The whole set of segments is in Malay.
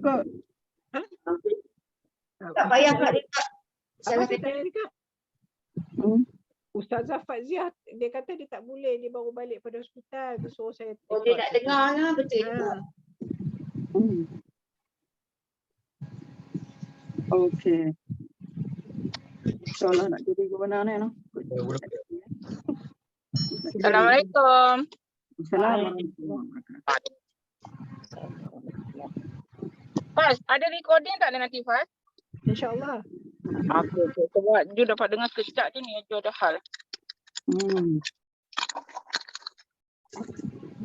Kak. Ha? Tak payah Kak Rika. Apa Saya tanya Rika? Ustazah Faziah, dia kata dia tak boleh, dia baru balik pada hospital, dia suruh saya Oh, dia nak dengar lah, betul juga. Okey. InsyaAllah nak jadi gubernur ni. Assalamualaikum. Assalamualaikum. Faz, ada recording tak nanti Faz? InsyaAllah. Okey, sebab Ju dapat dengar sekejap je ni, Ju ada hal.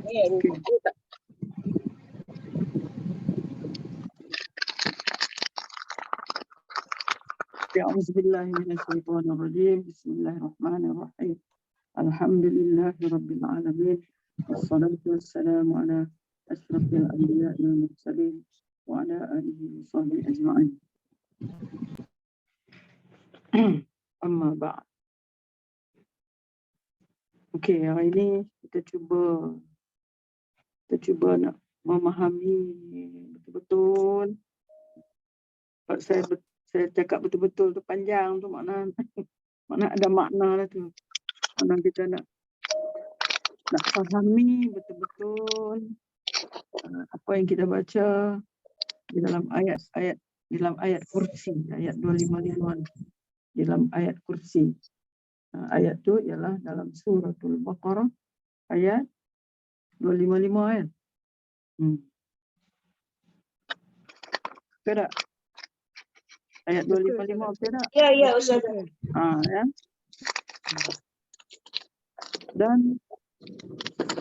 Ni Ju tak. A'udzubillahiminasyaitonirrajim. Bismillahirrahmanirrahim. Alhamdulillahirabbil alamin. Wassalatu wassalamu ala asyrafil anbiya'i wal mursalin wa ala alihi wa sahbihi ajma'in. Amma ba'd. Okey, hari ini kita cuba nak memahami betul-betul. Saya cakap betul-betul tu panjang tu makna ada makna lah tu. Makna kita nak fahami betul-betul apa yang kita baca di dalam ayat kursi, ayat 255 di dalam ayat kursi. Ayat tu ialah dalam suratul Baqarah ayat 255 kan. Betul tak? Ayat 255 betul tak? Ya Ustaz. Ya. Dan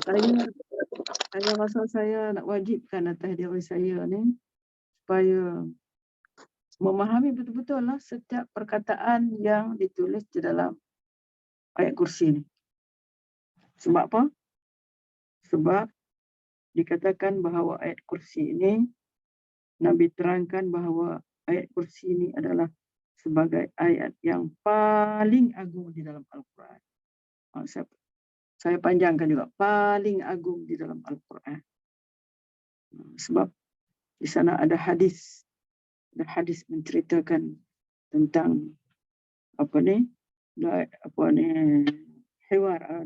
saya rasa saya nak wajibkan atas diri saya ni supaya memahami betul-betul lah setiap perkataan yang ditulis di dalam ayat kursi ni. Sebab apa? Sebab dikatakan bahawa ayat kursi ini, Nabi terangkan bahawa ayat kursi ini adalah sebagai ayat yang paling agung di dalam Al-Quran. Saya panjangkan juga, paling agung di dalam Al-Quran. Sebab di sana ada hadis menceritakan tentang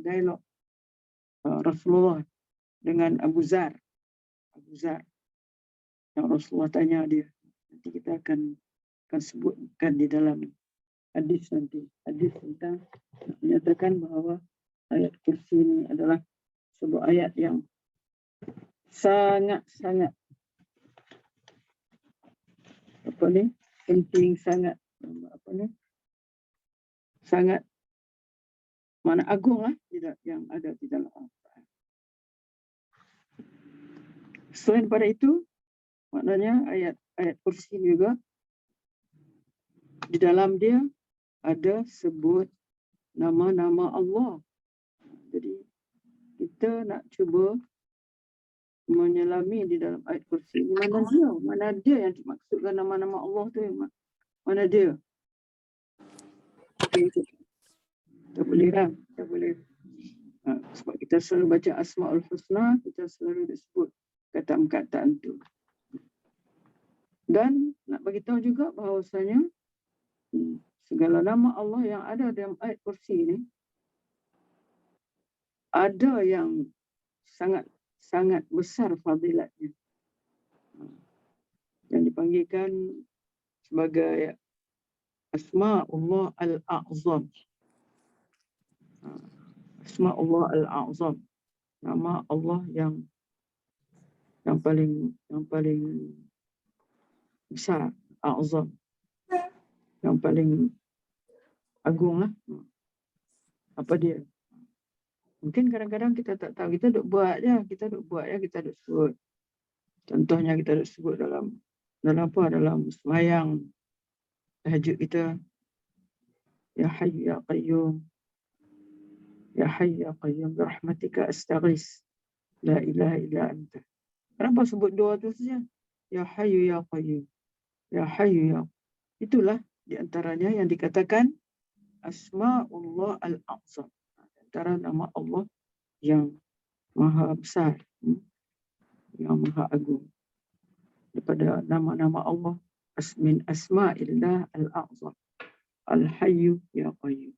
dialog Rasulullah dengan Abu Zar yang Rasulullah tanya dia. Nanti kita akan sebutkan di dalam hadis nanti. Hadis tentang menyatakan bahawa ayat kursi ini adalah sebuah ayat yang sangat-sangat penting, sangat mana agung lah yang ada di dalam Al-Quran. Selain pada itu, maknanya ayat kursi juga di dalam dia ada sebut nama-nama Allah. Jadi kita nak cuba menyelami di dalam ayat kursi ini mana dia yang dimaksudkan nama-nama Allah tu, mana dia. Kita boleh sebab kita selalu baca Asmaul Husna, kita selalu disebut kata-kataan tu. Dan nak bagi tahu juga bahawasanya segala nama Allah yang ada dalam ayat kursi ini ada yang sangat besar fadilatnya, yang dipanggilkan sebagai Asma'ullah Al-A'zam. Asma'ullah Al-A'zam, nama Allah yang paling besar, A'zam, yang paling agung lah. Apa dia? Mungkin kadang-kadang kita tak tahu, kita duk buat je, kita duk sebut. Contohnya kita duk sebut dalam sembahyang tahajud kita, Ya Hayyu Ya Qayyum, Ya Hayyu Ya Qayyum birahmatika astaghis, la ilaha illa anta. Kenapa sebut doa tu saja? Ya Hayyu Ya Qayyum, Ya Hayyu Ya. Itulah di antaranya yang dikatakan Asma'ullah Al-A'zam, antara nama Allah yang maha besar, yang maha agung. daripada nama-nama Allah, min asma'illah al-a'zam, al-hayyu ya qayyum.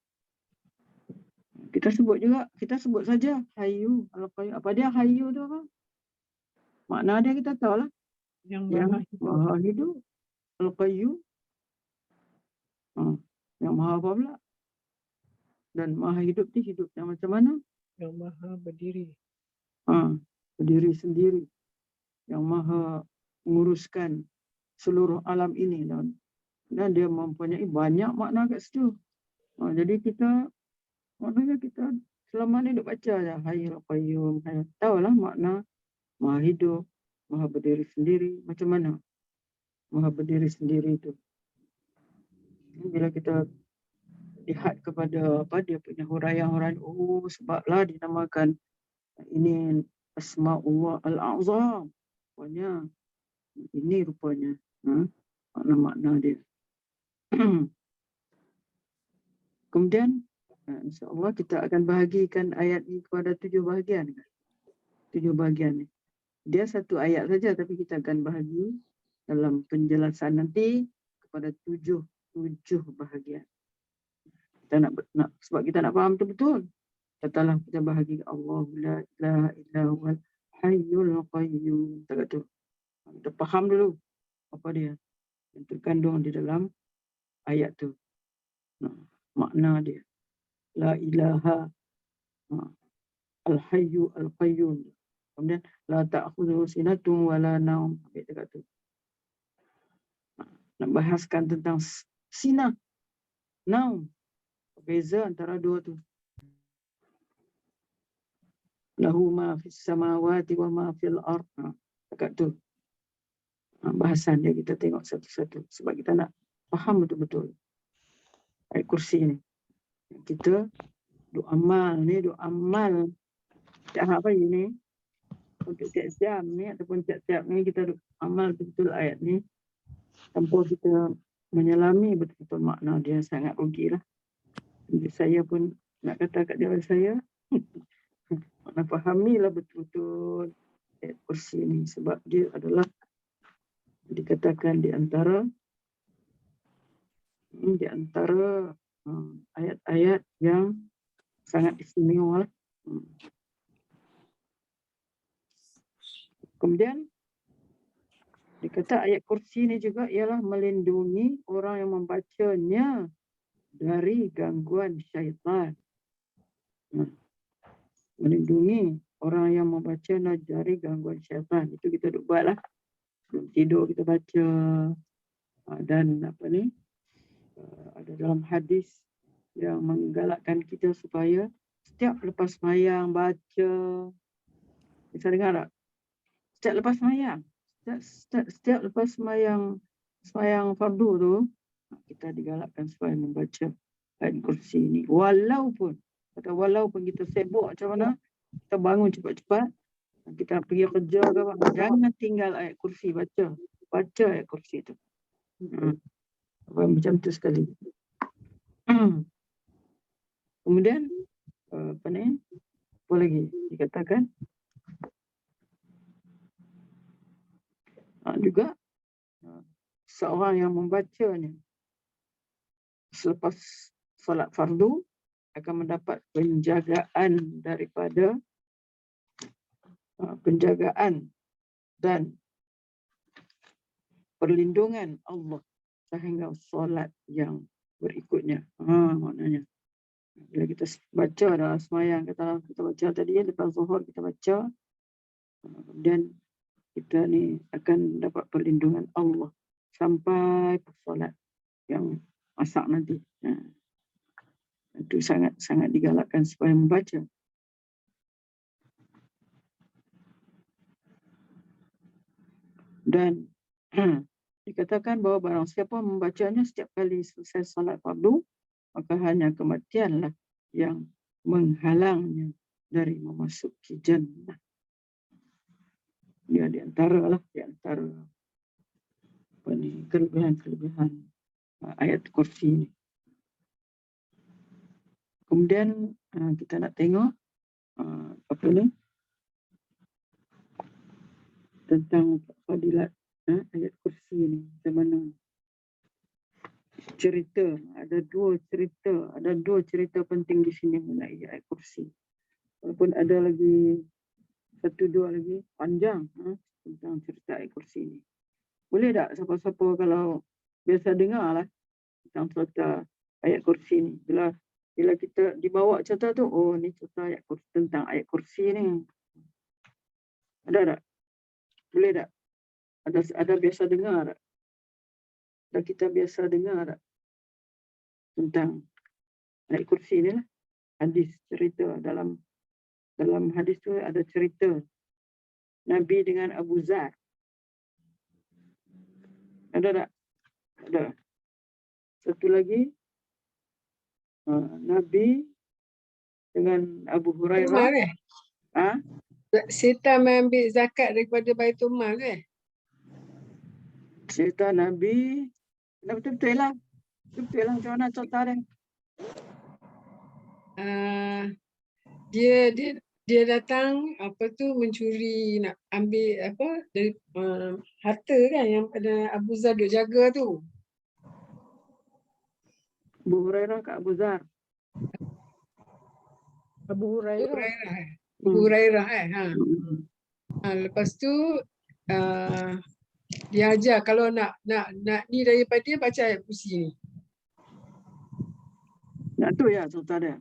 Kita sebut juga, kita sebut saja hayyu al-qayyum. Apa dia hayyu tu apa? Makna dia kita tahu lah. Yang Yang maha hidup. maha hidup. Al-qayyum. Yang maha apa pula? Dan maha hidup ni hidup yang macam mana? Yang maha berdiri. Berdiri sendiri. Yang maha menguruskan seluruh alam ini. Dan dia mempunyai banyak makna kat situ. Jadi kita, maknanya kita selama ni duk baca je Hayyul Qayyum. Tahulah makna maha hidup, maha berdiri sendiri. Macam mana maha berdiri sendiri itu? Bila kita lihat kepada apa dia punya huraian-huraian, sebablah dinamakan ini Asma'ullah Al-A'zam. Rupanya ini rupanya makna-makna dia. Kemudian insya-Allah kita akan bahagikan ayat ini kepada 7 bahagian. 7 bahagian ni. Dia satu ayat saja tapi kita akan bahagi dalam penjelasan nanti kepada 7 bahagian. Kita nak sebab kita nak faham betul-betul. Katalah kita bahagi Allah la ilaha illa huwal hayyul qayyum. Kita faham dulu apa dia yang terkandung di dalam ayat tu. Makna dia. La ilaha al-hayyu al-qayyum. Kemudian la ta'khudhuhu sinatun wa la naum. Habis dekat tu. Nak bahaskan tentang sinah, naum. Beza antara dua tu. Lahu ma fis samawati wa ma fil ard. Dekat tu. Bahasan dia kita tengok satu-satu sebab kita nak faham betul-betul ayat kursi ni. Kita duk amal tiap apa ini untuk tiap jam ni ataupun tiap-tiap ni kita duk amal betul ayat ni tanpa kita menyelami betul-betul makna dia, sangat rugilah. Jadi saya pun nak kata kat diri saya nak fahamilah betul-betul ayat kursi ni sebab dia adalah dikatakan di antara ayat-ayat yang sangat istimewa. Kemudian dikata ayat kursi ni juga ialah melindungi orang yang membacanya dari gangguan syaitan. Melindungi orang yang membacanya dari gangguan syaitan. Itu kita duk buat lah. Sebelum tidur kita baca. Dan apa ni? Ada dalam hadis yang menggalakkan kita supaya setiap lepas sembahyang baca. Bisa dengar tak? Setiap lepas sembahyang. Setiap lepas sembahyang fardu tu, kita digalakkan supaya membaca ayat kursi ni. Walaupun kita sibuk macam mana, kita bangun cepat-cepat, kita pergi kerja ke apa, jangan tinggal ayat kursi baca. Baca ayat kursi tu. Macam tu sekali. Kemudian apa lagi dikatakan juga seorang yang membacanya selepas solat fardu akan mendapat penjagaan daripada penjagaan dan perlindungan Allah sehingga solat yang berikutnya. Maknanya bila kita baca dalam sembahyang, kita baca tadi lepas zuhur kita baca, kemudian kita ni akan dapat perlindungan Allah sampai solat yang masak nanti. Itu sangat digalakkan supaya membaca. Dan dikatakan bahawa barang siapa membacanya setiap kali selesai solat fardu, maka hanya kematianlah yang menghalangnya dari memasuki jannah. Dia di antara kelebihan ayat kursi ini. Kemudian kita nak tengok tentang fadilat Ayat kursi ni macam mana? Cerita, ada dua cerita penting di sini mengenai ayat kursi. Walaupun ada lagi satu dua lagi panjang tentang cerita ayat kursi ni. Boleh tak siapa-siapa kalau biasa dengar lah tentang cerita ayat kursi ni. Bila kita dibawa cerita tu, oh ni cerita ayat kursi, tentang ayat kursi ni. Ada tak? Boleh tak? Ada biasa dengar tak? Dan kita biasa dengar tak? Tentang ayat kursi ni lah. Hadis cerita dalam hadis tu ada cerita Nabi dengan Abu Zar. Ada tak? Ada. Satu lagi Nabi dengan Abu Hurairah. Setan mengambil zakat daripada Baitul Mal ke? Cerita Nabi. Betul-betul lah. Betul lah macam mana cerita dia. Dia datang mencuri, nak ambil dari harta kan yang pada Abu Zar duk jaga tu. Abu Hurairah ke Abu Zar? Abu Hurairah. Abu Hurairah lepas tu dia ajar kalau nak ni daripada dia baca ayat kursi ni. Nak tu ya cerita dia.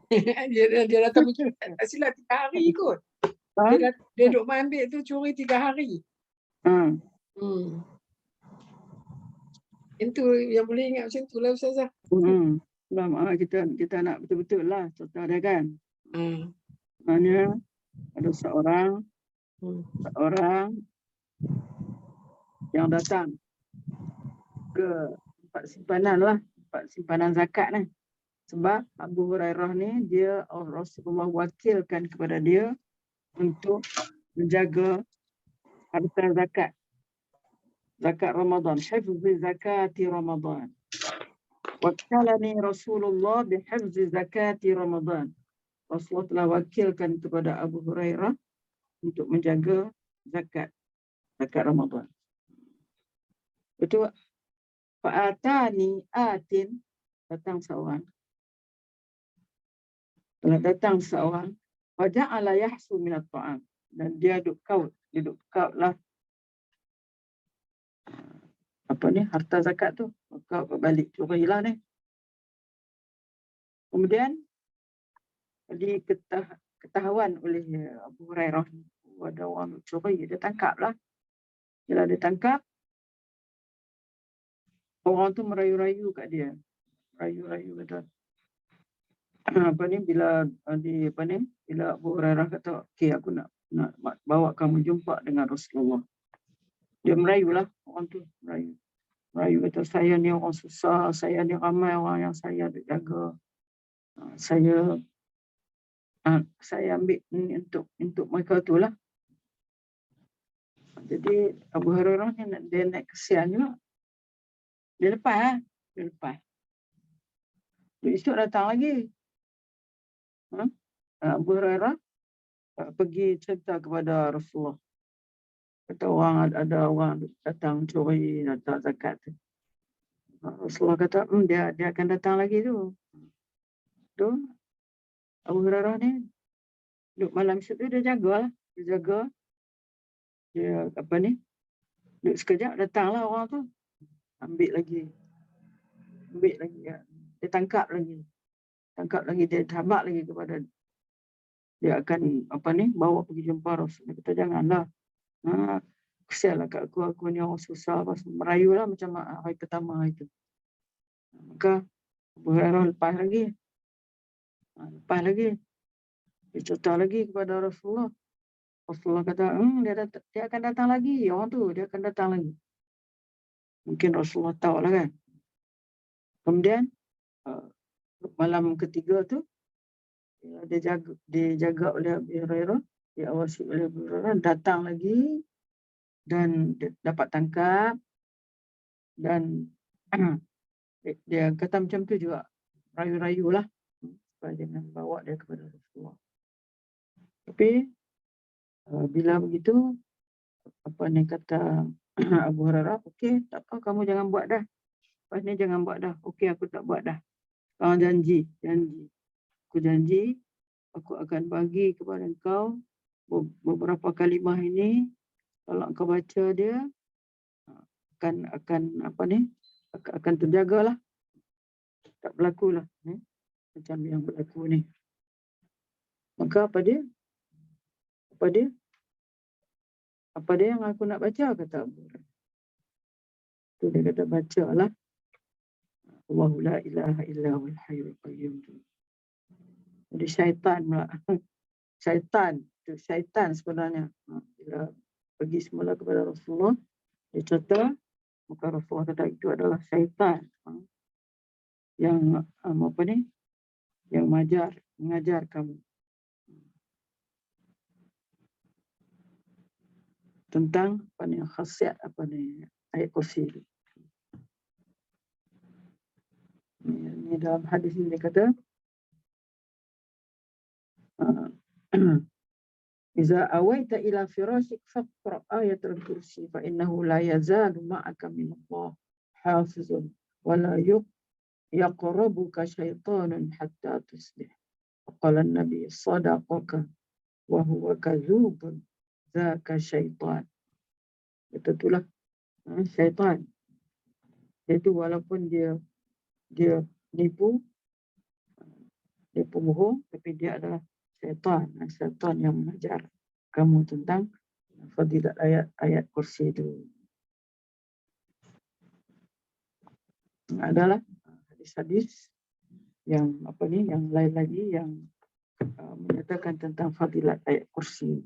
dia datang mencuri, tak silap 3 hari kot. Dia duk ambil tu curi 3 hari. Itu yang boleh ingat macam tu lah Ustazah. Kita nak betul-betul lah cerita dia kan. Maknanya ada seorang yang datang ke tempat simpanan lah, tempat simpanan zakat ni. Sebab Abu Hurairah ni dia Rasulullah wakilkan kepada dia untuk menjaga harta zakat. Zakat Ramadan, hifzi zakati Ramadan. Wakilani Rasulullah bihifzi zakati Ramadan. Rasulullah telah wakilkan kepada Abu Hurairah untuk menjaga zakat Ramadan. Betul. Fa'atani atin, datang seorang. Telah datang seorang, waja'ala yahsu minat ta'am, dan dia duduk kaut lah harta zakat tu, kaut balik curilah ni. Kemudian ketahuan oleh Abu Hurairah, ada orang curi, dia tangkap lah. Bila dia tangkap, orang tu merayu-rayu kat dia, rayu-rayu kata bila Abu Hurairah kata, okey aku nak bawa kamu jumpa dengan Rasulullah. Dia merayulah, orang tu merayu kata, saya ni orang susah, saya ni ramai orang yang saya jaga, saya ambil ni untuk mereka tu lah. Jadi Abu Hurairah ni dia naik kesian juga, dia lepas. Esok datang lagi. Abu Hurairah pergi cerita kepada Rasulullah. Kata ada orang datang curi harta zakat tu. Rasulullah kata, dia akan datang lagi tu. Tu Abu Hurairah ni duduk malam situ, dia jagalah. Dia duduk sekejap, datanglah orang tu. Ambil lagi ya. Dia tangkap lagi, dia tabak lagi kepada dia akan bawa pergi jumpa Rasul. Dia kata janganlah, kesianlah kat aku ni orang susah, merayulah macam hari pertama itu. Maka Abu Hurairah lepas lagi, dia cerita lagi kepada Rasulullah. Rasulullah kata dia akan datang lagi, orang tu dia akan datang lagi. Mungkin Rasulullah tahu lah kan. Kemudian malam ketiga tu dia jaga oleh Abu Hurairah, diawasi oleh Abu Hurairah, datang lagi dan dapat tangkap, dan dia kata macam tu juga, rayu-rayu lah supaya jangan bawa dia kepada Rasulullah. Tapi bila begitu, kata Abu Hurairah, okey, tak apa, kamu jangan buat dah. Lepas ni jangan buat dah. Okey, aku tak buat dah. Janji. Aku janji, aku akan bagi kepada engkau beberapa kalimah ini. Kalau engkau baca dia, akan apa ni? Akan terjagalah. Tak berlakulah. Macam yang berlaku ni. Maka apa dia? Apa dia yang aku nak baca? Kata Abu Hurairah. Tu dia kata, bacalah. Allahu la ilaha illa huwal hayyul qayyum. Jadi syaitan pula. Syaitan sebenarnya. Bila pergi semula kepada Rasulullah, dia cerita, maka Rasulullah kata itu adalah syaitan. Yang apa ni? Yang mengajar kamu. Tentang apa ni? Khasiat apa ni? Ayat kursi. Ini dalam hadis ini dia kata, Iza awaita ila firashik faqra ayatul kursi fa innahu la yazalu ma'aka min Allah hafizun wa la yaqrabuka syaitanun hatta tusbih. Qala an-nabi sadaqaka wa huwa kadzubun dzaka syaitan. Itulah syaitan. Itu walaupun dia nipu bohong, tapi dia adalah syaitan yang mengajar kamu tentang fadilat ayat kursi itu. Adalah hadis-hadis yang yang lain lagi yang menyatakan tentang fadilat ayat kursi.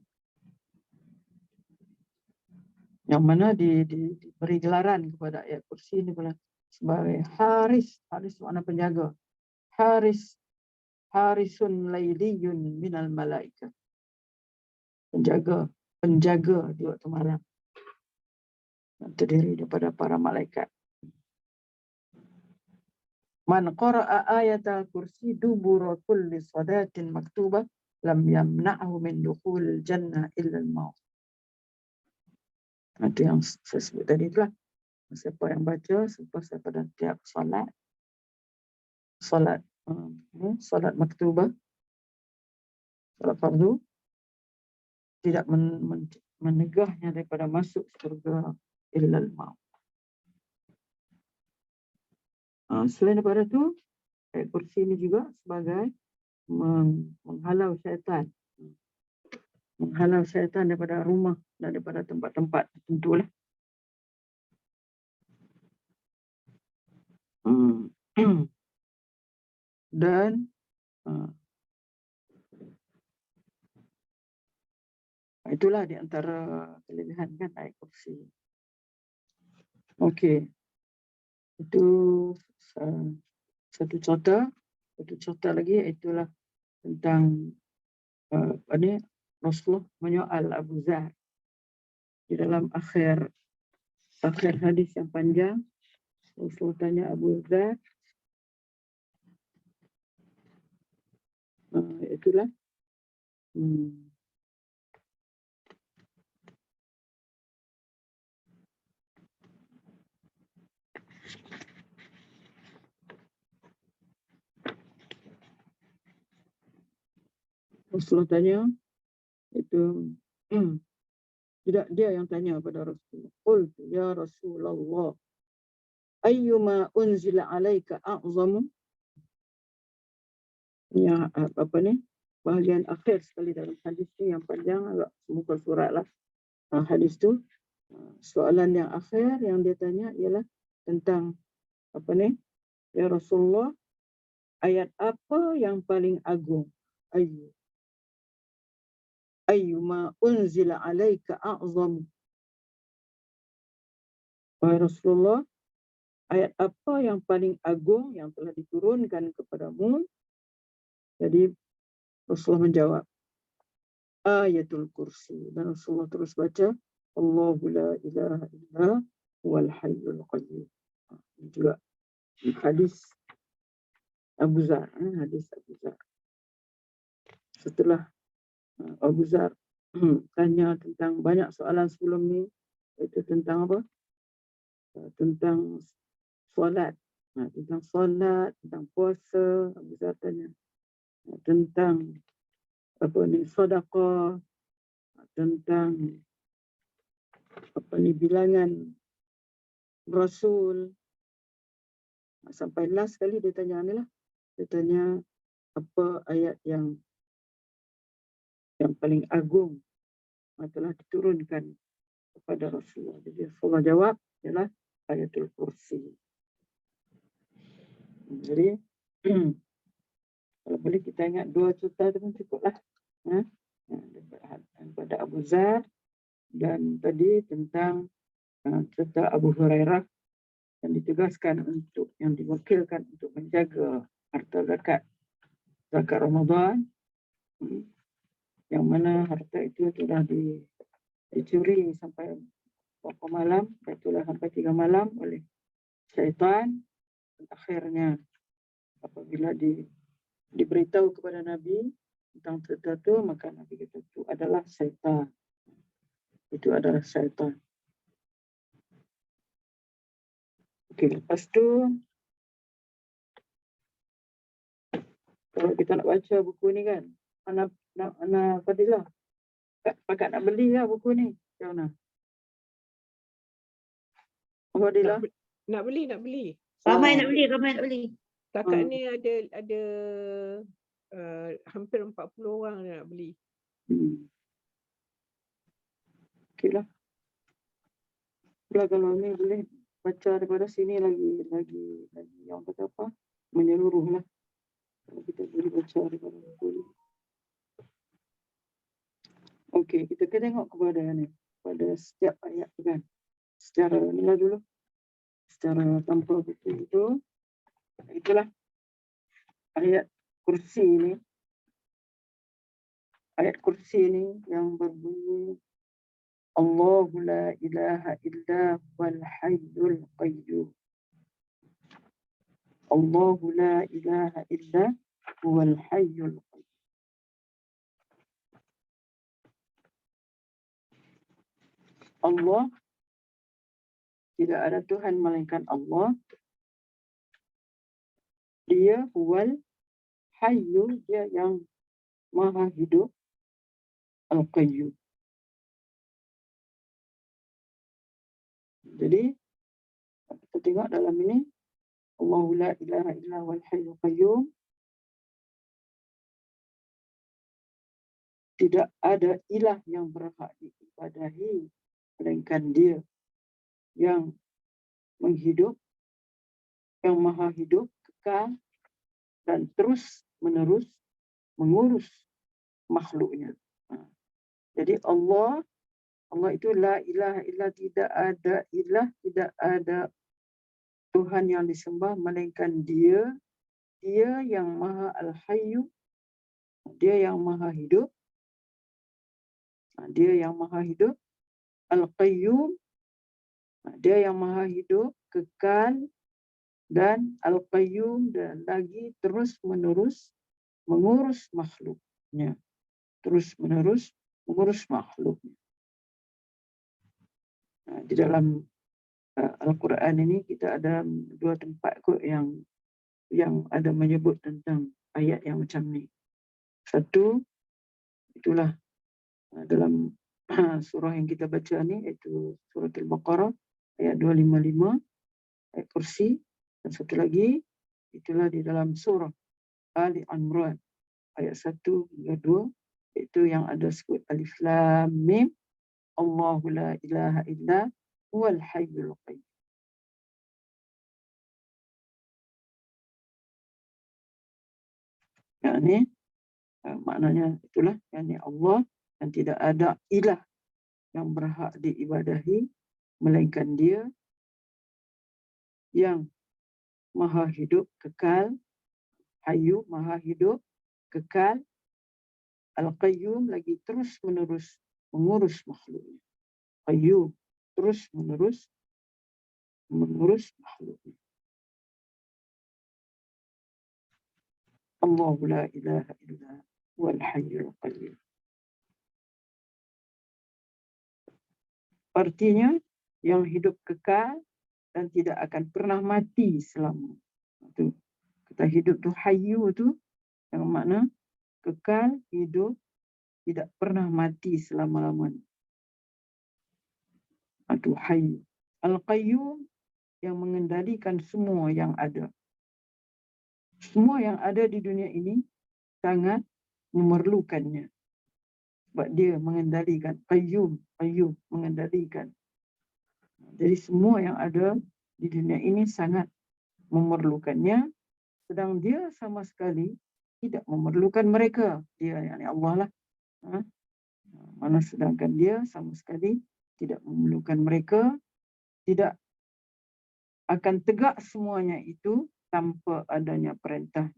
Yang mana diberi gelaran kepada ayat kursi ini sebagai haris makna penjaga. Harisun layliyun minal malaika. Penjaga di waktu malam. Terdiri daripada para malaikat. Man qara'a ayatal kursi dubura kulli salatin maktubah lam yamna'hu min dukhulil jannah illa al-maut. Itu yang saya sebut tadi itulah. Siapa yang baca selepas daripada tiap salat maktubah, salat fardu, tidak menegahnya daripada masuk surga illal maut. Selain daripada itu, ayat kursi ini juga sebagai menghalau syaitan. Menghalau syaitan daripada rumah dan daripada tempat-tempat tertentu lah. Dan itulah di antara kelebihan kan ayat kursi. Okey. Itu satu contoh lagi, itulah tentang Rasulullah menyoal Abu Dzar di dalam akhir hadis yang panjang. Rasulullah tanya Abu Dzar, itulah Rasulullah tanya, itu tidak dia yang tanya pada Rasulullah. Qultu ya Rasulullah, ayyuma unzila alaika a'zamu. Ya, bahagian akhir sekali dalam hadis ni yang panjang, agak muka surat lah. Hadis tu, soalan yang akhir yang dia tanya ialah tentang ya Rasulullah, ayat apa yang paling agung? Ayyuma unzila alaika a'zamu. Wahai Rasulullah, ayat apa yang paling agung yang telah diturunkan kepadamu? Jadi Rasulullah menjawab, ayatul kursi. Dan Rasulullah terus baca, Allahu la ilaha illa huwal hayyul qayyum. Ini juga hadis Abu Dzar. Setelah Abu Dzar tanya tentang banyak soalan sebelum ni, Itu tentang apa? Tentang solat. Tentang solat, tentang puasa, Abu Zar tanya. Tentang apa ni, sedekah, tentang apa ni, bilangan Rasul. Sampai last kali dia tanya ni lah. Dia tanya apa ayat yang paling agung telah diturunkan kepada Rasulullah. Jadi Rasulullah jawab ialah ayatul kursi. Jadi kalau boleh kita ingat 2 cerita tu pun cukup lah. Daripada Abu Zar dan tadi tentang cerita Abu Hurairah yang ditugaskan untuk, yang diwakilkan untuk menjaga harta zakat Ramadan, yang mana harta itu sudah dicuri sampai berapa malam, itulah sampai 3 malam oleh syaitan. Akhirnya apabila diberitahu kepada Nabi tentang cerita itu, maka Nabi kata itu adalah syaitan. Itu adalah syaitan. Okey, lepas tu kalau kita nak baca buku ni kan, Ana Fadilah, pakat nak beli lah buku ni. Macam mana? Fadilah? Nak beli. Ramai nak beli. Kakak ni ada hampir 40 orang nak beli. Okey lah. Kalau ni boleh baca daripada sini lagi yang kata apa, menyeluruh lah. Kalau kita boleh baca daripada buku ni. Okey, kita tengok kepada ni, pada setiap ayat tu kan. Secara ni lah dulu. Secara tanpa buku itu, itulah ayat kursi ni. Ayat kursi ni yang berbunyi Allahu la ilaha illa huwal hayyul qayyum. Allahu la ilaha illa huwal hayyul qayyum. Allah, tidak ada Tuhan melainkan Allah. Dia huwal hayyu, dia yang maha hidup, al-qayyum. Jadi kita tengok dalam ini, Allahu la ilaha illa huwal hayyul qayyum. Tidak ada ilah yang berhak diibadahi melainkan Dia yang menghidup, yang maha hidup, kekal dan terus menerus mengurus makhluknya. Jadi Allah itu la ilaha illa, tidak ada ilah, tidak ada Tuhan yang disembah melainkan Dia. Dia yang maha al-hayyu, Dia yang maha hidup. Dia yang maha hidup, al-qayyum, Dia yang maha hidup, kekal, dan al-qayyum, dan lagi terus menerus mengurus makhluknya. Terus menerus mengurus makhluknya. Di dalam Al-Quran ini kita ada 2 tempat kot yang ada menyebut tentang ayat yang macam ni. Satu, itulah dalam surah yang kita baca ni, iaitu surah Al-Baqarah ayat 255, ayat kursi. Dan satu lagi, itulah di dalam surah Ali Imran ayat 1 hingga 2, iaitu yang ada sebut Alif Lam Mim, Allahu la ilaha illa huwal hayyul qayyum. Yakni maknanya itulah, yakni Allah, dan tidak ada ilah yang berhak diibadahi melainkan Dia yang maha hidup, kekal, hayyu, maha hidup, kekal, al-qayyum, lagi terus menerus mengurus makhluknya. Qayyum, terus menerus mengurus makhluknya. Allahu la ilaha illa huwal hayyul qayyum. Artinya yang hidup kekal dan tidak akan pernah mati selama. Itu kita hidup tu hayyu tu yang makna kekal, hidup, tidak pernah mati selama-lamanya. Itu hayyu. Al-Qayyum yang mengendalikan semua yang ada. Semua yang ada di dunia ini sangat memerlukannya. Sebab dia mengendalikan. Qayyum mengendalikan. Jadi semua yang ada di dunia ini sangat memerlukannya, sedang dia sama sekali tidak memerlukan mereka. Dia yakni Allah lah. Mana sedangkan dia sama sekali tidak memerlukan mereka, tidak akan tegak semuanya itu tanpa adanya perintah.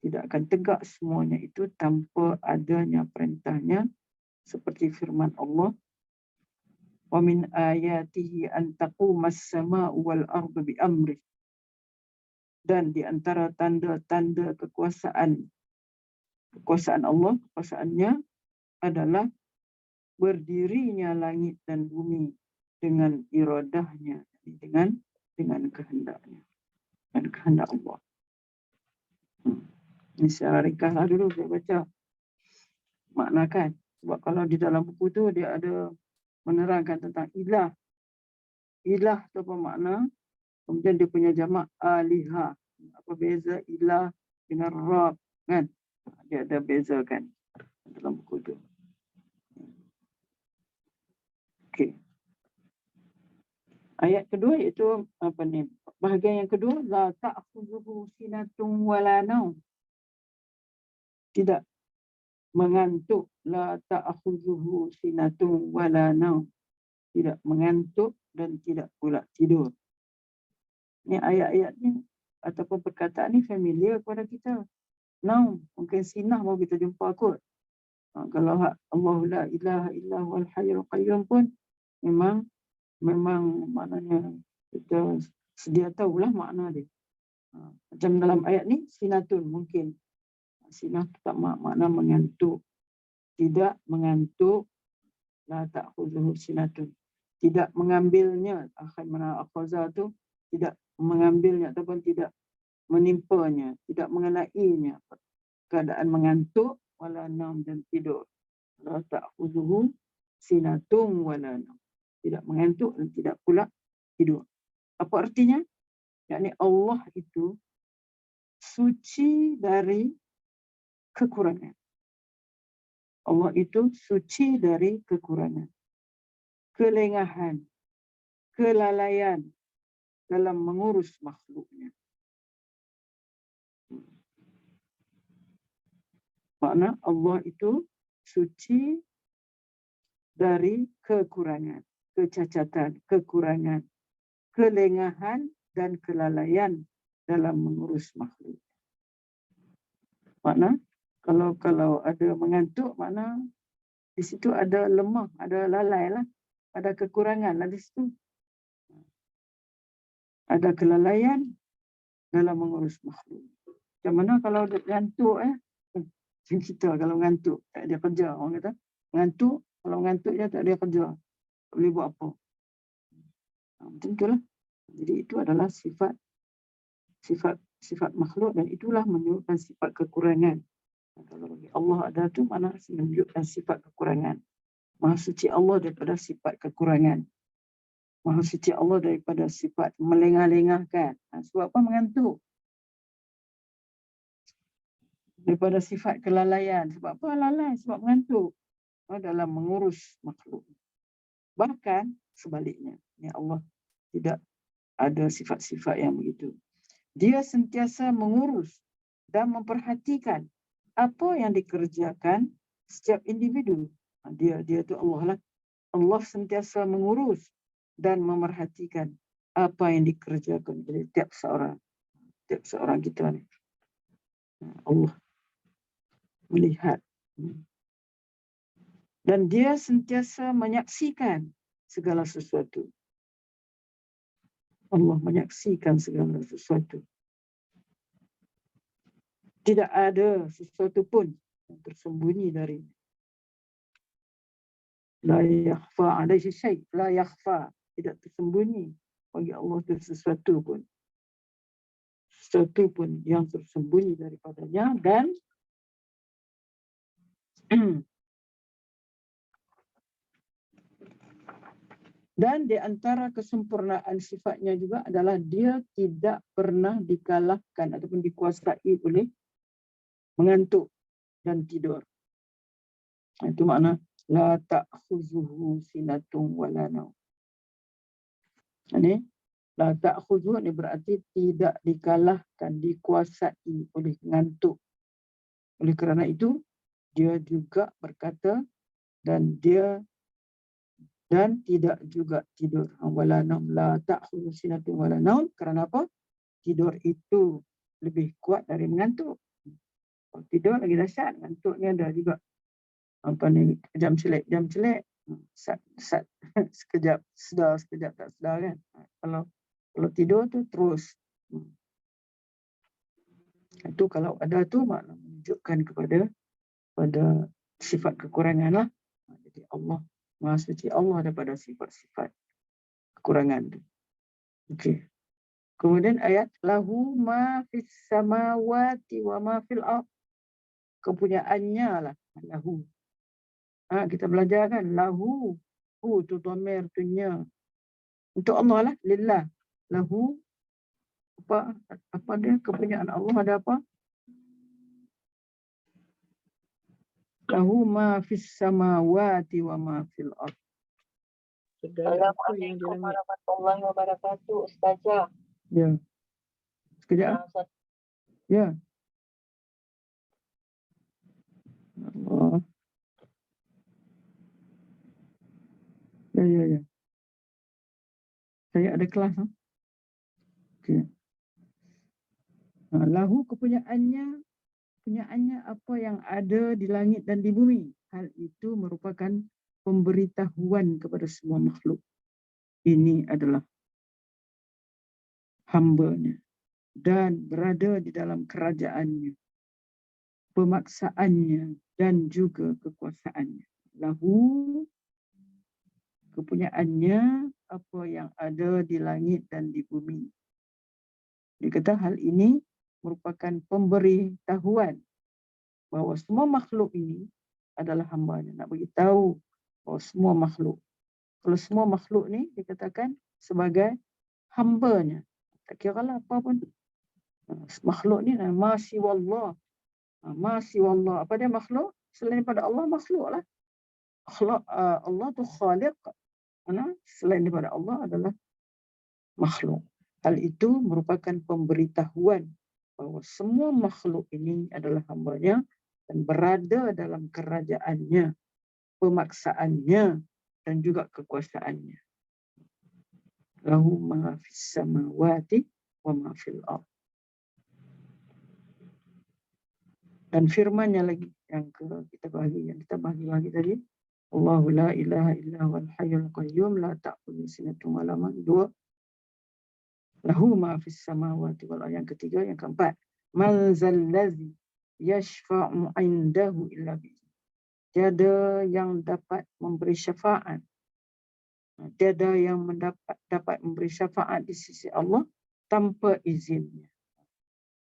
Tidak akan tegak semuanya itu tanpa adanya perintahnya, seperti firman Allah, wa min ayatihi an taqumas sama'u wal ardu bi amri. Dan di antara tanda-tanda kekuasaan Allah, kekuasaannya adalah berdirinya langit dan bumi dengan iradahnya, dengan kehendaknya dan kehendak Allah. Ini secara ringkaslah dulu saya baca maknakan. Sebab kalau di dalam buku tu dia ada menerangkan tentang ilah. Ilah tu apa makna? Kemudian dia punya jamak alihah. Apa beza ilah dengan Rabb, kan? Dia ada bezakan dalam buku tu. Okey. Ayat kedua iaitu apa ni? Bahagian yang kedua, la ta'khudhuhu sinatun wala naum. Tidak mengantuk, la ta'khudhuhu sinatun wala naum. Tidak mengantuk dan tidak pula tidur. Ni ayat-ayat ni ataupun perkataan ni familiar kepada kita. Naum, mungkin sinah baru kita jumpa kot. Kalau Allahu la ilaha illa huwal hayyul qayyum pun memang maknanya kita sedia tahulah makna dia. Macam dalam ayat ni, sinatun mungkin. Sinah tak makna mengantuk. Tidak mengantuk, la ta'khudhuhu sinatun. Tidak mengambilnya, akhir mana akhaza tu, tidak mengambilnya ataupun tidak menimpanya, tidak mengenainya. Keadaan mengantuk, wala naum dan tidur. La ta'khudhuhu sinatun wala naum. Tidak mengantuk dan tidak pula tidur. Apa artinya? Yakni Allah itu suci dari kekurangan. Allah itu suci dari kekurangan, kelengahan, kelalaian dalam mengurus makhluknya. Makna Allah itu suci dari kekurangan, kecacatan, kekurangan, kelengahan dan kelalaian dalam mengurus makhluk. Makna kalau ada mengantuk, makna di situ ada lemah, ada lalai lah, ada kekurangan lah di situ. Ada kelalaian dalam mengurus makhluk. Macam mana kalau ngantuk macam kita kalau ngantuk tak ada kerja, orang kata ngantuk, kalau ngantuk je tak ada kerja, tak boleh buat apa. Macam itulah. Jadi itu adalah sifat makhluk dan itulah menunjukkan sifat kekurangan. Kalau bagi Allah ada tu mana menunjukkan sifat kekurangan. Maha suci Allah daripada sifat kekurangan. Maha suci Allah daripada sifat melengah-lengahkan. Sebab apa mengantuk? Daripada sifat kelalaian. Sebab apa lalai? Sebab mengantuk. Dalam mengurus makhluk. Bahkan sebaliknya. Ya Allah tidak ada sifat-sifat yang begitu. Dia sentiasa mengurus dan memperhatikan apa yang dikerjakan setiap individu. Dia tu Allah lah. Allah sentiasa mengurus dan memerhatikan apa yang dikerjakan oleh tiap seorang kita ni. Allah melihat. Dan dia sentiasa menyaksikan segala sesuatu. Allah menyaksikan segala sesuatu. Tidak ada sesuatu pun yang tersembunyi darinya. La yakhfa alaihi syai', la yakhfa. tidak tersembunyi bagi Allah itu sesuatu pun yang tersembunyi daripadanya. Dan di antara kesempurnaan sifatnya juga adalah dia tidak pernah dikalahkan ataupun dikuasai oleh mengantuk dan tidur. Itu makna la ta'khuzuhu sinatun wala naum. Ini la ta'khuzuhu ini berarti tidak dikalahkan, dikuasai oleh mengantuk. Oleh kerana itu dia juga berkata dan tidak juga tidur. Wala naum, la ta'khudhu sinatun wala naum. Kerana apa? Tidur itu lebih kuat dari mengantuk. Kalau tidur lagi dahsyat, mengantuk ni ada juga. Apa ni, jam celek. Sekejap sedar, sekejap tak sedar kan. Kalau tidur tu terus. Itu kalau ada tu makna menunjukkan kepada sifat kekurangan lah. Jadi Allah Maha suci Allah daripada sifat-sifat kekurangan tu. Okey. Kemudian ayat lahu ma fis samawati wa ma fil ardh. Kepunyaannya lah lahu. Kita belajar kan lahu. Hu tu dhamir tu nya. Untuk Allah lah, lillah. Lahu apa dia kepunyaan Allah ada apa? Lahu ma fis samawati wa ma fil ardh. Assalamualaikum warahmatullahi wabarakatuh, Ustazah. Ya. Sekejap. Ya. Allah. Ya. Saya ada kelas. Okey. Lahu kepunyaannya apa yang ada di langit dan di bumi. Hal itu merupakan pemberitahuan kepada semua makhluk. Ini adalah hamba-Nya dan berada di dalam kerajaan-Nya, pemaksaannya dan juga kekuasaannya. Lahu kepunyaannya apa yang ada di langit dan di bumi. Dia kata hal ini merupakan pemberitahuan bahawa semua makhluk ini adalah hamba-Nya. Nak bagi tahu bahawa semua makhluk. Kalau semua makhluk ni dikatakan sebagai hamba-Nya. Tak kira lah apa pun. Makhluk ni masih wallah. Masih wallah. Apa dia makhluk? Selain daripada Allah, makhluk lah. Allah tu khaliq. Selain daripada Allah adalah makhluk. Hal itu merupakan pemberitahuan bahawa semua makhluk ini adalah hamba-Nya dan berada dalam kerajaan-Nya, pemaksaannya dan juga kekuasaannya. Lahu ma fis samawati wa ma fil ardh. Dan firman-Nya lagi yang kita bahagi lagi tadi, Allahu la ilaha illa huwal hayyul qayyum la ta'khudhuhu sinatun wa la nawm. 2. Lahu ma fis samawati wal ardh. Yang ketiga, yang keempat, man zallazi yashfa'u 'indahu illa bi. Tiada yang dapat memberi syafaat. Tiada yang dapat memberi syafaat di sisi Allah tanpa izinnya.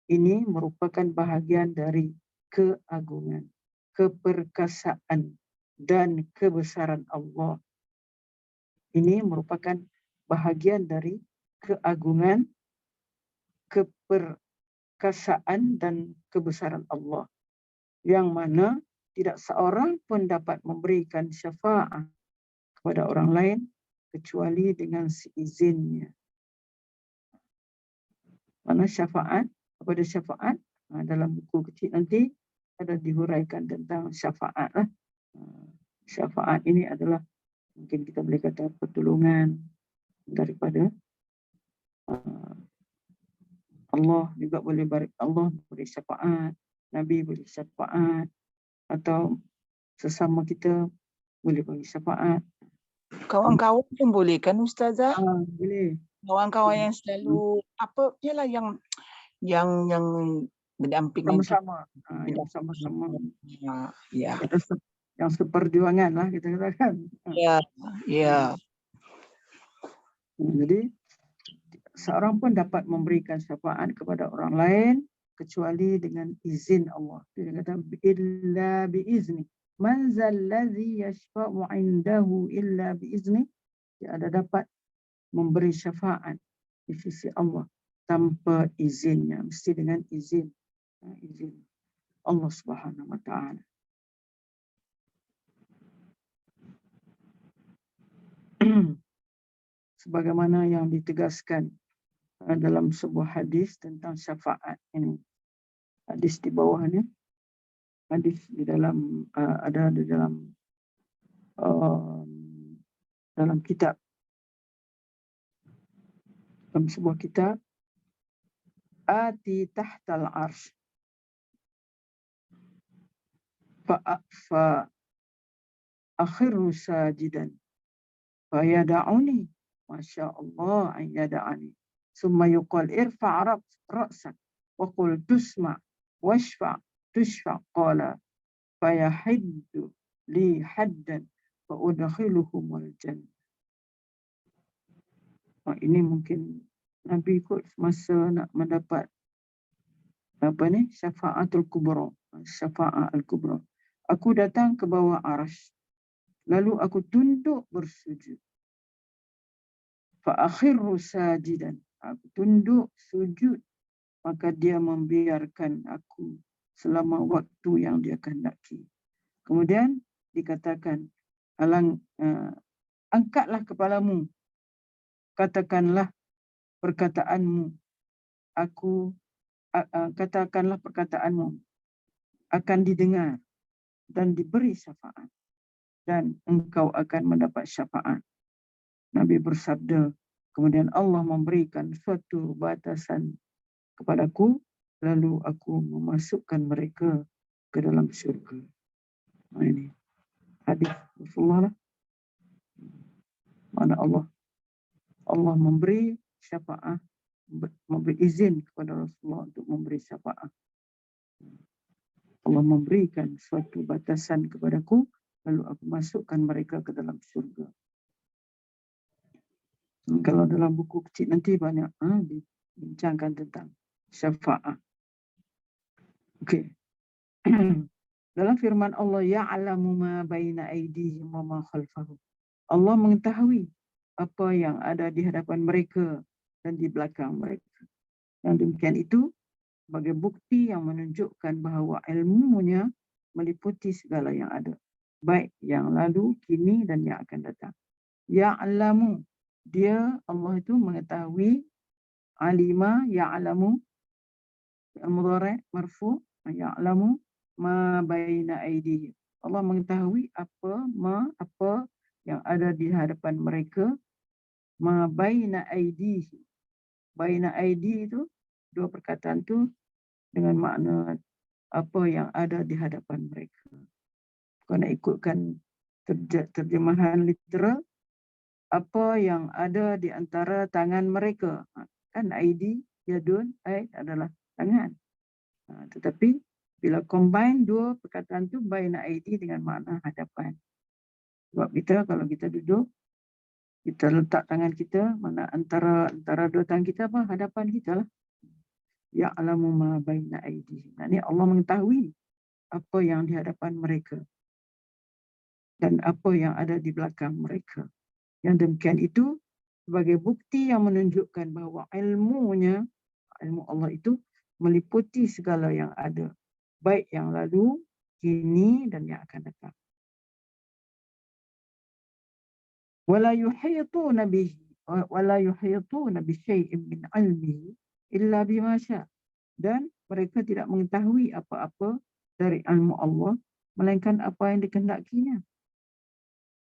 Ini merupakan bahagian dari keagungan, keperkasaan dan kebesaran Allah. Ini merupakan bahagian dari keagungan, keperkasaan dan kebesaran Allah. Yang mana tidak seorang pun dapat memberikan syafaat kepada orang lain kecuali dengan seizinnya. Mana syafaat? Apa ada syafaat? Dalam buku kecil nanti ada dihuraikan tentang syafaat lah. Syafaat ini adalah mungkin kita boleh kata pertolongan daripada Allah. Juga boleh Allah boleh syafaat, Nabi boleh syafaat, atau sesama kita boleh bagi syafaat. Kawan-kawan pun boleh kan Ustazah? Boleh. Kawan-kawan yang selalu apa ialah yang berdampingan Sama-sama. Yang sama-sama. Ya. Yang seperjuangan lah kita katakan. Ya. Jadi seorang pun dapat memberikan syafaat kepada orang lain kecuali dengan izin Allah. Dia kata illa biizni. Man zallazi yashfa'u 'indahu illa biizni. Dia ada dapat memberi syafaat di sisi Allah tanpa izinnya, mesti dengan izin Allah Subhanahu wa taala. Sebagaimana yang ditegaskan dalam sebuah hadis tentang syafaat ini. Hadis di bawahnya, hadis di dalam ada di dalam kitab, dalam sebuah kitab, ati tahtal arsh fa akhiru sajidan fa yada'uni masya Allah an yada'ani summa yuqal irfa' ra'sak wa qul tusma' washfa' tushfa' qala fa yahiddu li haddan fa udkhiluhumul jannah. Ini mungkin Nabi ikut masa nak mendapat syafa'atul kubra, syafa'at al-kubra. Aku datang ke bawah arasy, lalu aku tunduk bersujud. Fa akhiru sajidan, aku tunduk sujud, maka dia membiarkan aku selama waktu yang dia kehendaki. Kemudian dikatakan, angkatlah kepalamu, katakanlah perkataanmu, katakanlah perkataanmu akan didengar dan diberi syafaat, dan engkau akan mendapat syafaat. Nabi bersabda, kemudian Allah memberikan suatu batasan kepadaku, lalu aku memasukkan mereka ke dalam syurga. Ini hadis Rasulullah lah. Mana Allah memberi syafaat, memberi izin kepada Rasulullah untuk memberi syafaat. Allah memberikan suatu batasan kepadaku, lalu aku masukkan mereka ke dalam syurga. Kalau dalam buku kecil nanti banyak dibincangkan tentang syafaat. Okey. Dalam firman Allah, ya'lamu ma baina aydihim wa ma khalfahum. Allah mengetahui apa yang ada di hadapan mereka dan di belakang mereka. Yang demikian itu sebagai bukti yang menunjukkan bahawa ilmunya meliputi segala yang ada, baik yang lalu, kini dan yang akan datang. Ya'lamu, dia Allah itu mengetahui, alima ya'lamu, al-mudhari' marfu', ya'lamu ma baina aydihim. Allah mengetahui apa yang ada di hadapan mereka, ma baina aydihim. Baina aidi itu dua perkataan tu dengan makna apa yang ada di hadapan mereka. Kalau nak ikutkan terjemahan literal, apa yang ada di antara tangan mereka. Kan aidi, yadun, aid adalah tangan. Tetapi bila combine dua perkataan tu, baina aidi dengan makna hadapan. Sebab kita kalau kita duduk, kita letak tangan kita, mana antara dua tangan kita apa? Hadapan kita lah. Ya'lamu ma baina aydihim. Ini Allah mengetahui apa yang di hadapan mereka dan apa yang ada di belakang mereka. Yang demikian itu sebagai bukti yang menunjukkan bahawa ilmu Allah itu meliputi segala yang ada, baik yang lalu, kini dan yang akan datang. Wala yuhituna bi syai'in min 'ilmihi illa bima syaa. Dan mereka tidak mengetahui apa-apa dari ilmu Allah melainkan apa yang dikehendakinya.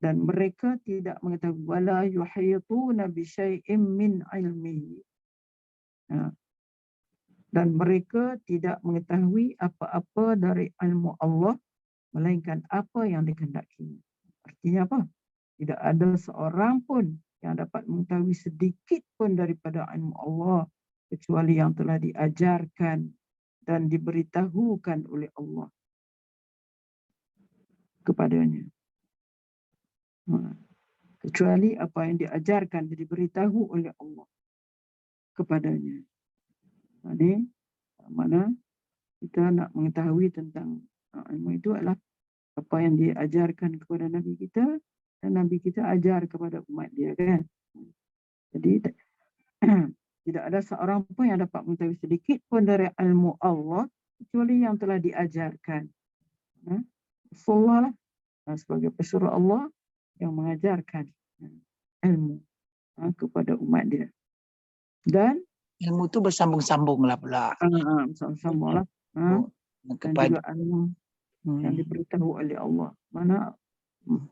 Dan mereka tidak mengetahui wala yuhituna bi syai'in min 'ilmihi. Dan mereka tidak mengetahui apa-apa dari ilmu Allah melainkan apa yang dikehendakinya. Artinya apa? Tidak ada seorang pun yang dapat mengetahui sedikit pun daripada ilmu Allah kecuali yang telah diajarkan dan diberitahukan oleh Allah kepadanya. kecuali apa yang diajarkan dan diberitahu oleh Allah kepadanya. Ini mana kita nak mengetahui tentang ilmu itu adalah apa yang diajarkan kepada Nabi kita dan Nabi kita ajar kepada umat dia, kan. Jadi tidak ada seorang pun yang dapat mengetahui sedikit pun dari ilmu Allah kecuali yang telah diajarkan. Rasulullah lah sebagai pesuruh Allah yang mengajarkan ilmu kepada umat dia. Dan Ilmu tu bersambung-sambung lah pula. sama-sama lah. Dan Kepada juga ilmu yang diberitahu oleh Allah. Mana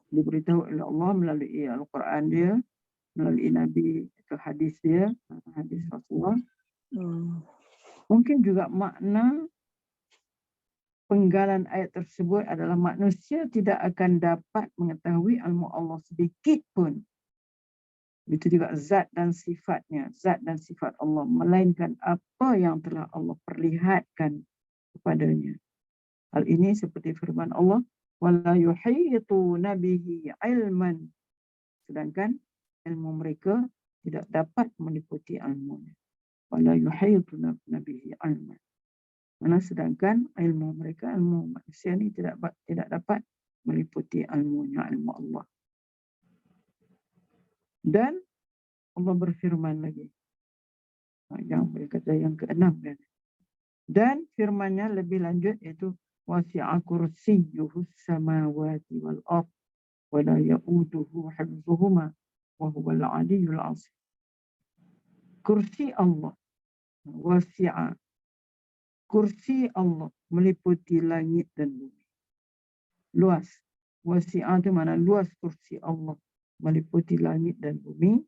diberitahu oleh Allah melalui Al-Quran dia, melalui Nabi atau hadis dia, hadis Rasulullah. Mungkin juga makna penggalan ayat tersebut adalah manusia tidak akan dapat mengetahui ilmu Allah sedikit pun. Itu juga zat dan sifatnya, zat dan sifat Allah, melainkan apa yang telah Allah perlihatkan kepadanya. Hal ini seperti firman Allah, wala yuhituna bihi ilman. Sedangkan ilmu mereka tidak dapat meliputi ilmunya. Wala yuhituna bihi ilman. Mana sedangkan ilmu mereka, ilmu manusia ni tidak dapat meliputi ilmunya, ilmu Allah. Dan Allah berfirman lagi. Yang berkata yang ke-6 kan. Dan firman-Nya lebih lanjut iaitu wasi'a kursiyyuhus samawati wal ardh wa la ya'uduhu hifdhuhuma wa huwal 'aliyyul 'azim. Kursi Allah wasi'a. Kursi Allah meliputi langit dan bumi. Luas. Wasi'a itu mana luas kursi Allah meliputi langit dan bumi.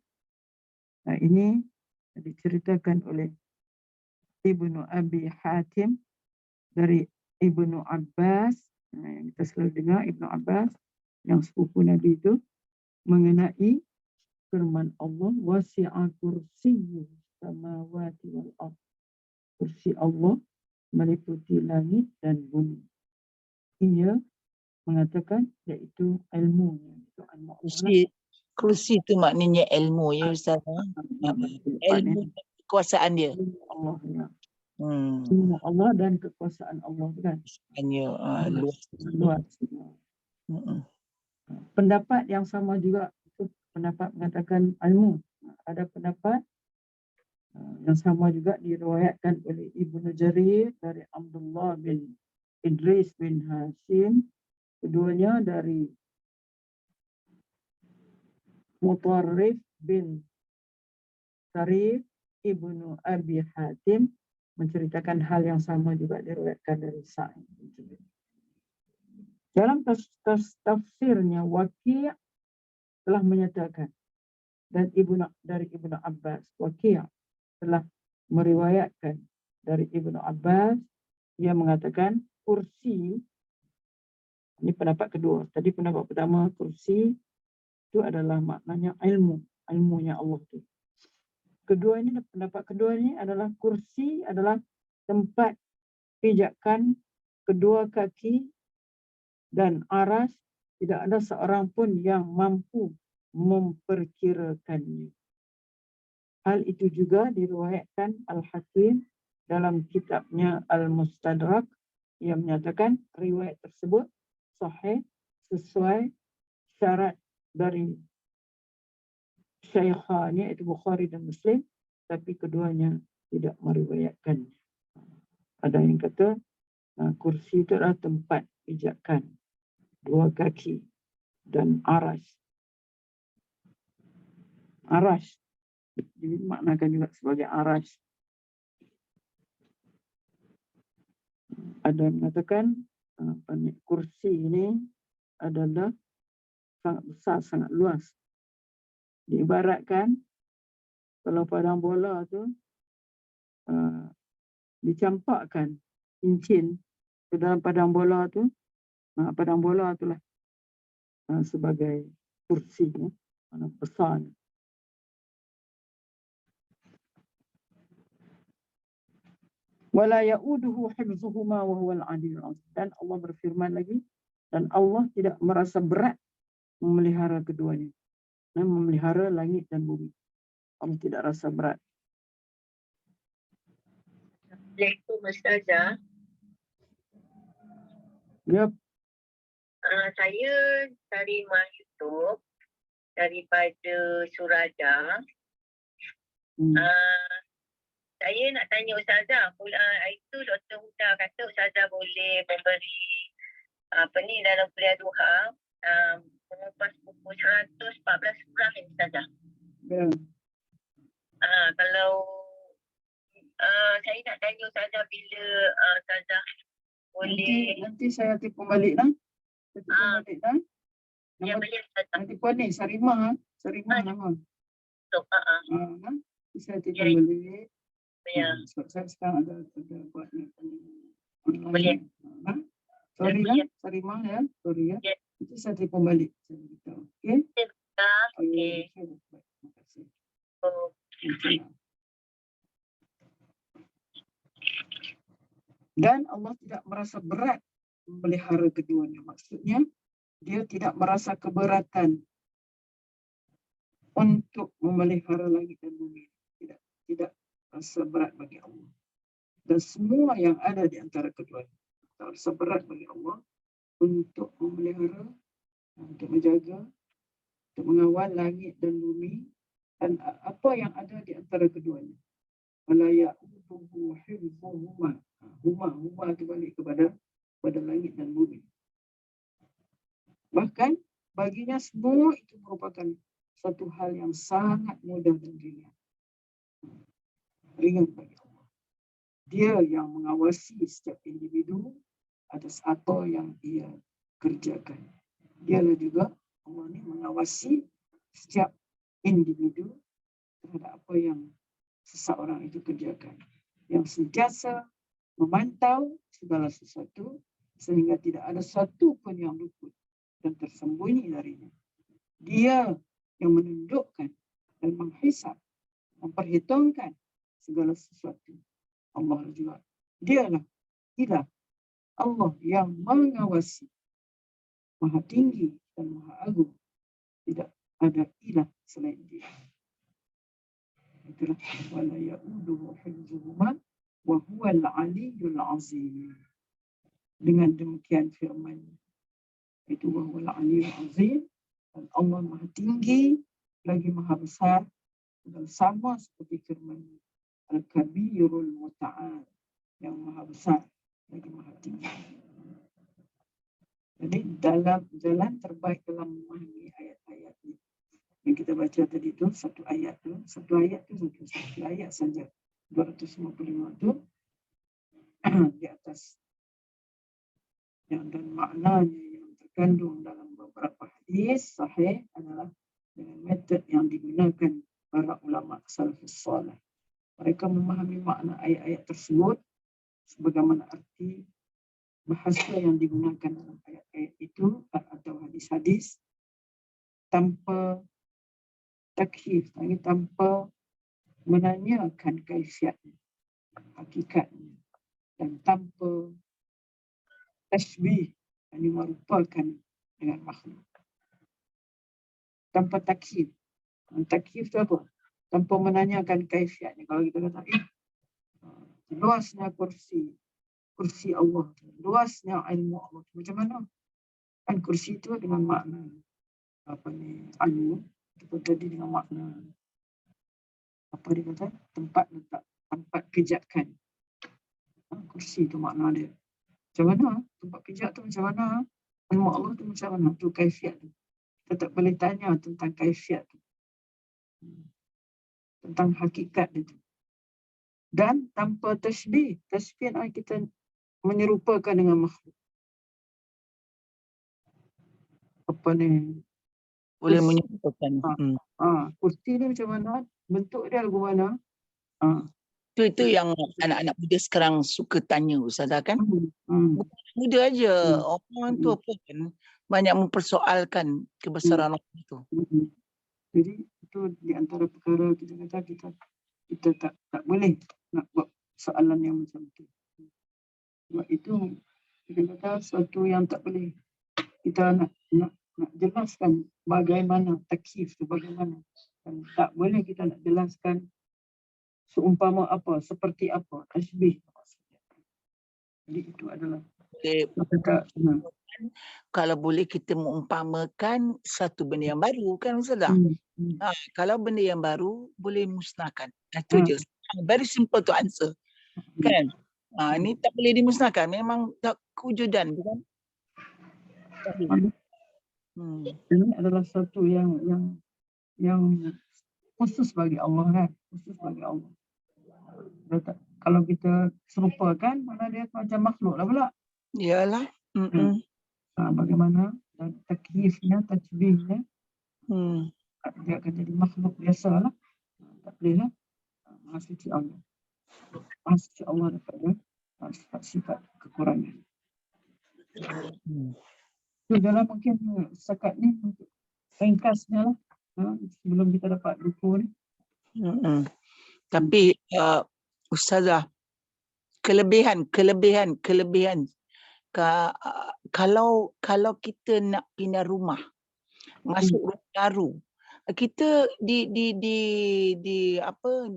Nah, ini diceritakan oleh Ibnu Abi Hatim dari Ibnu Abbas. Yang kita selalu dengar Ibnu Abbas yang sepupu Nabi itu mengenai firman Allah wasi'a kursiyyuh samawati wal ardh. Kursi Allah meliputi langit dan bumi. Ia mengatakan iaitu ilmunya, itu ilmu Allah. Kursi tu maknanya ilmu ya Ustaz. Ilmu dan kekuasaan dia. Allah ya. Ilmu Allah dan kekuasaan Allah kan. Hanya Luas. Pendapat yang sama juga itu pendapat mengatakan ilmu. Ada pendapat yang sama juga diriwayatkan oleh Ibnu Jarir dari Abdullah bin Idris bin Hashim. Keduanya dari Mutarrif bin Sarif Ibnu Abi Hatim menceritakan hal yang sama juga diriwayatkan dari Sa'id. Dalam tafsirnya Waqi' telah menyatakan dan dari Ibnu Abbas, Waqi' telah meriwayatkan dari Ibnu Abbas, ia mengatakan kursi, ini pendapat kedua. Tadi pendapat pertama kursi itu adalah maknanya ilmunya Allah itu. Pendapat kedua ini adalah kursi adalah tempat pijakan kedua kaki dan aras, tidak ada seorang pun yang mampu memperkirakannya. Hal itu juga diriwayatkan Al-Hakim dalam kitabnya Al-Mustadrak yang menyatakan riwayat tersebut sahih sesuai syarat dari Syaikhannya itu Bukhari dan Muslim, tapi keduanya tidak meriwayatkannya. Ada yang kata kursi itu adalah tempat pijakan dua kaki dan aras. Aras dimaknakan juga sebagai aras. Ada yang mengatakan kursi ini adalah sangat besar, sangat luas. Diibaratkan kalau padang bola tu dicampakkan cincin ke dalam padang bola tu, padang bola itulah sebagai kursi besar. Wala ya'uduhu hifdhuhuma wa huwal 'aliyyul 'azim. Dan Allah berfirman lagi, dan Allah tidak merasa berat memelihara keduanya. dan memelihara langit dan bumi. Allah tidak rasa berat. Assalamualaikum Ustazah. Ya, Saya terima YouTube daripada Suraja. Saya nak tanya Ustazah, itu Dr. Huda kata Ustazah boleh memberi dalam kuliah duha mengupas buku 114 surah ni Ustazah. ya. Kalau saya nak tanya Ustazah bila Ustazah boleh Nanti saya tipu balik lah. Saya tipu balik lah. yang Nama, boleh Ustazah nanti puan ni, Sarimah. Sarimah nama. untuk Nanti saya tipu Ya. balik. ya. Sebab saya sekarang ada buat ni online. Boleh. Sorry Boleh. lah, Sarimah ya. Sorry ya. Ya. Nanti saya tipu balik. Saya beritahu. Okey? Okey. Terima kasih. Oh, Dan Allah tidak merasa berat memelihara keduanya. Maksudnya, dia tidak merasa keberatan untuk memelihara langit dan bumi. Tidak rasa berat bagi Allah. Dan semua yang ada di antara keduanya. Tak rasa berat bagi Allah untuk memelihara, untuk menjaga, untuk mengawal langit dan bumi dan apa yang ada di antara keduanya. Wala ya'uduhu hifdhuhuma. Huma itu balik kepada langit dan bumi. Bahkan baginya semua itu merupakan satu hal yang sangat mudah dan ringan. Ringan bagi Allah. Dia yang mengawasi setiap individu atas apa yang ia kerjakan. Dialah juga Allah ni mengawasi setiap individu terhadap apa yang seseorang itu kerjakan. Yang sentiasa memantau segala sesuatu sehingga tidak ada satu pun yang luput dan tersembunyi darinya. Dia yang menundukkan dan menghisap, memperhitungkan segala sesuatu. Allah juga. Dialah ilah. Allah yang mengawasi. Maha tinggi dan maha agung. Tidak ada ilah selain dia. Itulah wala ya'uduhu hifdhuhuma wa huwal 'aliyyul 'azim. Dengan demikian firman itu wa huwal 'aliyyul 'azim, dan Allah maha tinggi lagi maha besar, dan sama seperti firman al-kabirul muta'al, yang maha besar lagi maha tinggi. Jadi dalam jalan terbaik dalam memahami ayat-ayat ini yang kita baca tadi tu, satu ayat tu satu ayat saja 255 tu di atas yang dan maknanya yang terkandung dalam beberapa hadis sahih adalah dengan metod yang digunakan para ulama salafus salih. Mereka memahami makna ayat-ayat tersebut sebagaimana arti bahasa yang digunakan dalam ayat-ayat itu atau hadis-hadis tanpa takyif, tanpa menanyakan kaifiatnya, hakikatnya, dan tanpa tashbih, yang merupakan dengan makhluk. Tanpa takyif. Takyif itu apa? Tanpa menanyakan kaifiatnya. Kalau kita kata, luasnya kursi Allah, luasnya ilmu Allah, macam mana? Kan kursi itu dengan makna ilmu, itu tadi dengan makna apa dia kata? Tempat letak, tempat kejakan. Kursi itu makna dia. Macam mana? Tempat kejak tu macam mana? Ilmu Allah tu macam mana? Tu kaifiat tu. Kita tak boleh tanya tentang kaifiat tu. Tentang hakikat dia tu. Dan tanpa tasbih. Tasbih kita menyerupakan dengan makhluk. Apa ni? Boleh Kursi. menyerupakan. Kursi ni macam mana? Bentuk dia lagu mana? Itu yang anak-anak muda sekarang suka tanya Ustazah kan? Bukan muda aja. Orang tu apa kan? Banyak mempersoalkan kebesaran Allah itu. Jadi itu di antara perkara kita kata kita tak boleh nak buat soalan yang macam itu. Sebab itu kita kata sesuatu yang tak boleh kita nak nak jelaskan bagaimana takyif tu bagaimana. Dan tak boleh kita nak jelaskan seumpama apa, seperti apa, tasbih. Jadi itu adalah Boleh, kita kalau boleh kita mengumpamakan satu benda yang baru kan Ustazah? Kalau benda yang baru boleh musnahkan. Itu je. Very simple to answer. Kan? Ini tak boleh dimusnahkan. Memang tak kewujudan bukan? Ini adalah satu yang khusus bagi Allah kan, khusus bagi Allah. Kalau kita serupakan, mana dia macam makhluk lah pula. Yalah. Bagaimana dan takyifnya, tajbihnya, dia akan jadi makhluk biasa lah. Tak boleh lah. Maha suci Allah. Maha suci Allah daripada sifat kekurangan. Itu adalah mungkin setakat ni untuk ringkasnya lah. Sebelum kita dapat buku ni. Tapi Ustazah, kelebihan kalau kita nak pindah rumah, masuk rumah baru, kita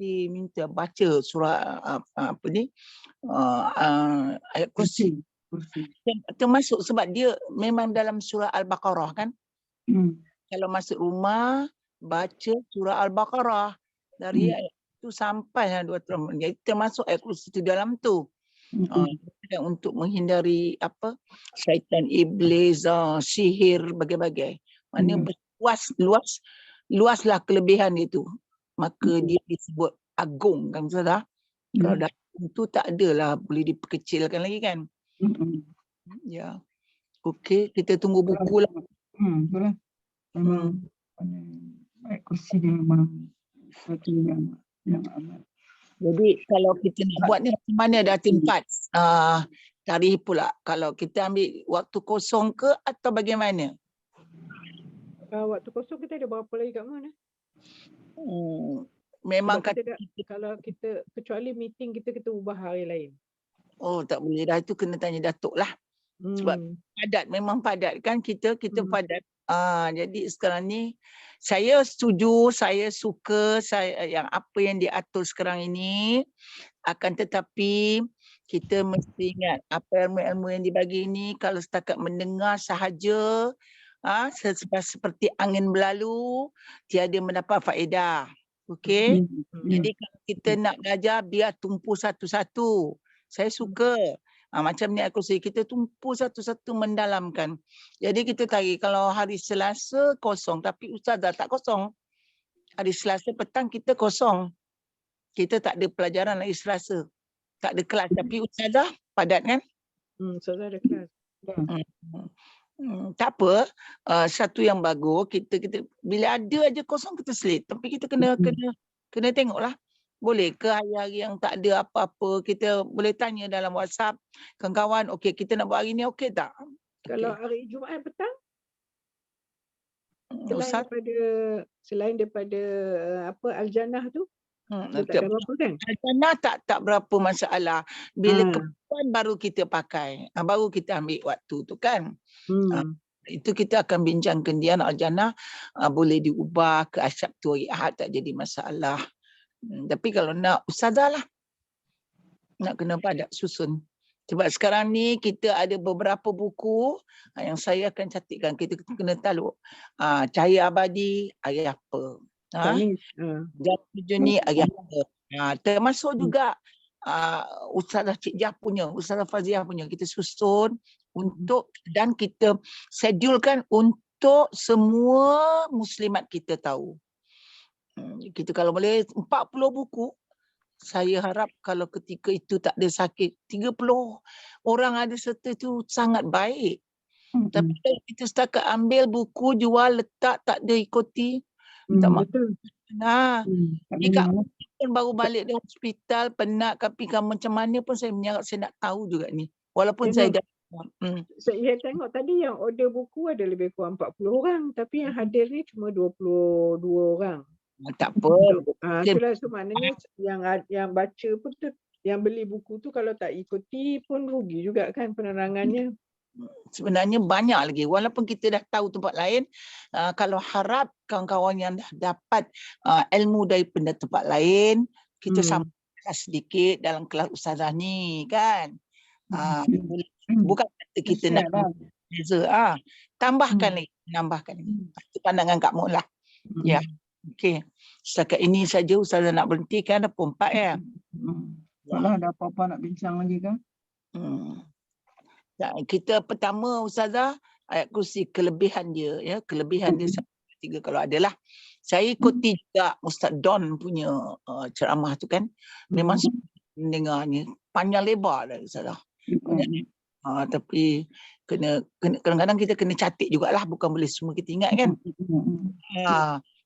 diminta baca surah ayat kursi. Termasuk sebab dia memang dalam surah Al-Baqarah kan. Kalau masuk rumah baca surah Al-Baqarah dari ayat itu sampai 2 tahun. Jadi termasuk ayat kursi itu dalam tu. Untuk menghindari syaitan, iblis, sihir, bagai-bagai. Maknanya luaslah kelebihan itu. Maka dia disebut agung kan Ustazah. Kalau dah itu tak adalah boleh diperkecilkan lagi kan. Ya. Okey, kita tunggu buku lah. Itulah. Memang ayat kursi dia memang satu yang amat. Jadi kalau kita nak buat ni macam mana datin 4 tarikh pula? Kalau kita ambil waktu kosong ke atau bagaimana? Waktu kosong kita ada berapa lagi kat mana? Memang kalau kita kecuali meeting kita ubah hari lain. Oh tak boleh dah, itu kena tanya Datuk lah. Sebab padat, memang padat kan kita padat. Jadi sekarang ni saya setuju, saya suka yang apa yang diatur sekarang ini, akan tetapi kita mesti ingat apa ilmu-ilmu yang dibagi ini kalau setakat mendengar sahaja, seperti angin berlalu, tiada mendapat faedah. Okey? Jadi kalau kita nak belajar, biar tumpu satu-satu. Saya suka. Macam ni aku say, kita tumpu satu-satu mendalamkan. Jadi kita tarik kalau hari Selasa kosong, tapi Ustazah tak kosong. Hari Selasa petang kita kosong. Kita tak ada pelajaran lagi Selasa. Tak ada kelas, tapi Ustazah padat kan? Ustazah ada kelas. Tak apa, satu yang bagus, kita bila ada aja kosong kita selit. Tapi kita kena tengoklah. Boleh ke hari-hari yang tak ada apa-apa, kita boleh tanya dalam WhatsApp, kawan-kawan, okey kita nak buat hari ni, okey tak? Kalau hari Jumaat petang, selain daripada Al-Jannah tu, tak ada apa kan? Al-Jannah tak berapa masalah. Bila keperluan baru kita pakai, baru kita ambil waktu tu kan. Itu kita akan bincangkan dia Al-Jannah boleh diubah ke Sabtu hari Ahad, tak jadi masalah. Tapi kalau nak Ustazah lah, nak kena padat susun. Sebab sekarang ni kita ada beberapa buku yang saya akan catatkan. Kita kena tahu Cahaya Abadi hari apa, Jatuh ni hari apa. Termasuk juga Ustazah Cik Jah punya, Ustazah Faziah punya, kita susun untuk, dan kita schedulekan untuk semua muslimat kita tahu. Kita kalau boleh 40 buku, saya harap kalau ketika itu tak ada sakit, 30 orang ada serta itu sangat baik. Tapi kalau kita setakat ambil buku, jual, letak, tak ada ikuti, tak mahu. Jika pun baru balik dari hospital, penat, tapi macam mana pun saya menyerap, saya nak tahu juga ni. Walaupun saya dah saya tengok tadi yang order buku ada lebih kurang 40 orang, tapi yang hadir ni cuma 22 orang. Tak apa. Itulah maknanya yang baca pun tu, yang beli buku tu kalau tak ikuti pun rugi juga kan penerangannya. Sebenarnya banyak lagi. Walaupun kita dah tahu tempat lain, kalau harap kawan-kawan yang dah dapat ilmu daripada tempat lain, kita sambungkan sedikit dalam kelas ustazah ni kan. Bukan kata kita nak beza. Tambahkan lagi, nambahkan lagi. Itu pandangan Kak Mun lah. Ya. Okey. Setakat ini saja ustazah nak berhenti kan, ada 4 ya. Kalau ada apa-apa nak bincang lagi kan? Kita pertama ustazah, ayat kursi kelebihan dia ya, kelebihan dia 3 kalau adalah. Saya ikuti juga Ustaz Don punya ceramah tu kan. Memang mendengarnya panjang lebar dah ustazah. Tapi kadang-kadang kita kena catat jugalah, bukan boleh semua kita ingat kan.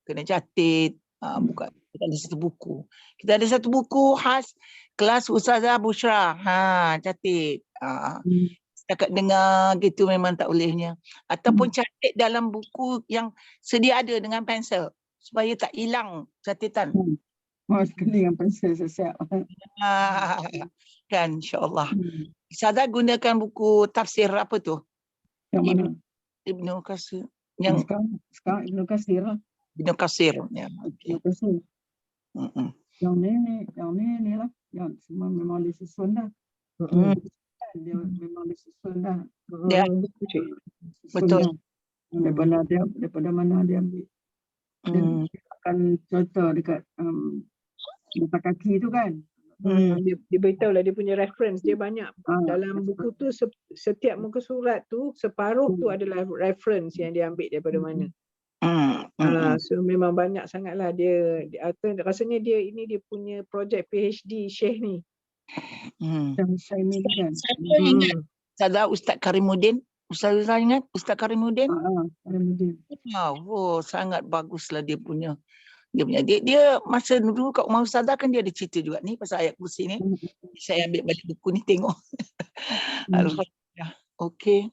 Kena catat, bukan kita ada satu buku. Kita ada satu buku khas kelas Ustazah Bushra. Catat. Setakat dengar gitu memang tak bolehnya. Ataupun catat dalam buku yang sedia ada dengan pensel supaya tak hilang catatan. Sekali dengan pensel siap. Kan insya-Allah. Ustazah gunakan buku tafsir apa tu? Yang mana? Ibnu Katsir. Yang sekarang Ibnu Katsir lah. Ibnu Katsir. Ya. Ibnu Katsir. Yang ni lah. Yang semua memang disusun dah. Dia memang disusun dah. Ya. Betul. Daripada mana dia ambil. Dia akan contoh dekat mata kaki tu kan. Dia beritahu lah dia punya reference dia banyak. Dalam buku tu setiap muka surat tu separuh tu adalah reference yang dia ambil daripada mana. So memang banyak sangatlah dia rasanya dia punya projek PhD Syekh ni. Saya ingat Ustazah Ustaz Karimuddin. Ustazah ingat Ustaz Karimuddin? Karimuddin. Sangat baguslah dia punya. Dia masa dulu kat rumah ustazah kan dia ada cerita juga ni pasal ayat kursi ni. Saya ambil balik buku ni tengok. Alhamdulillah. Okey.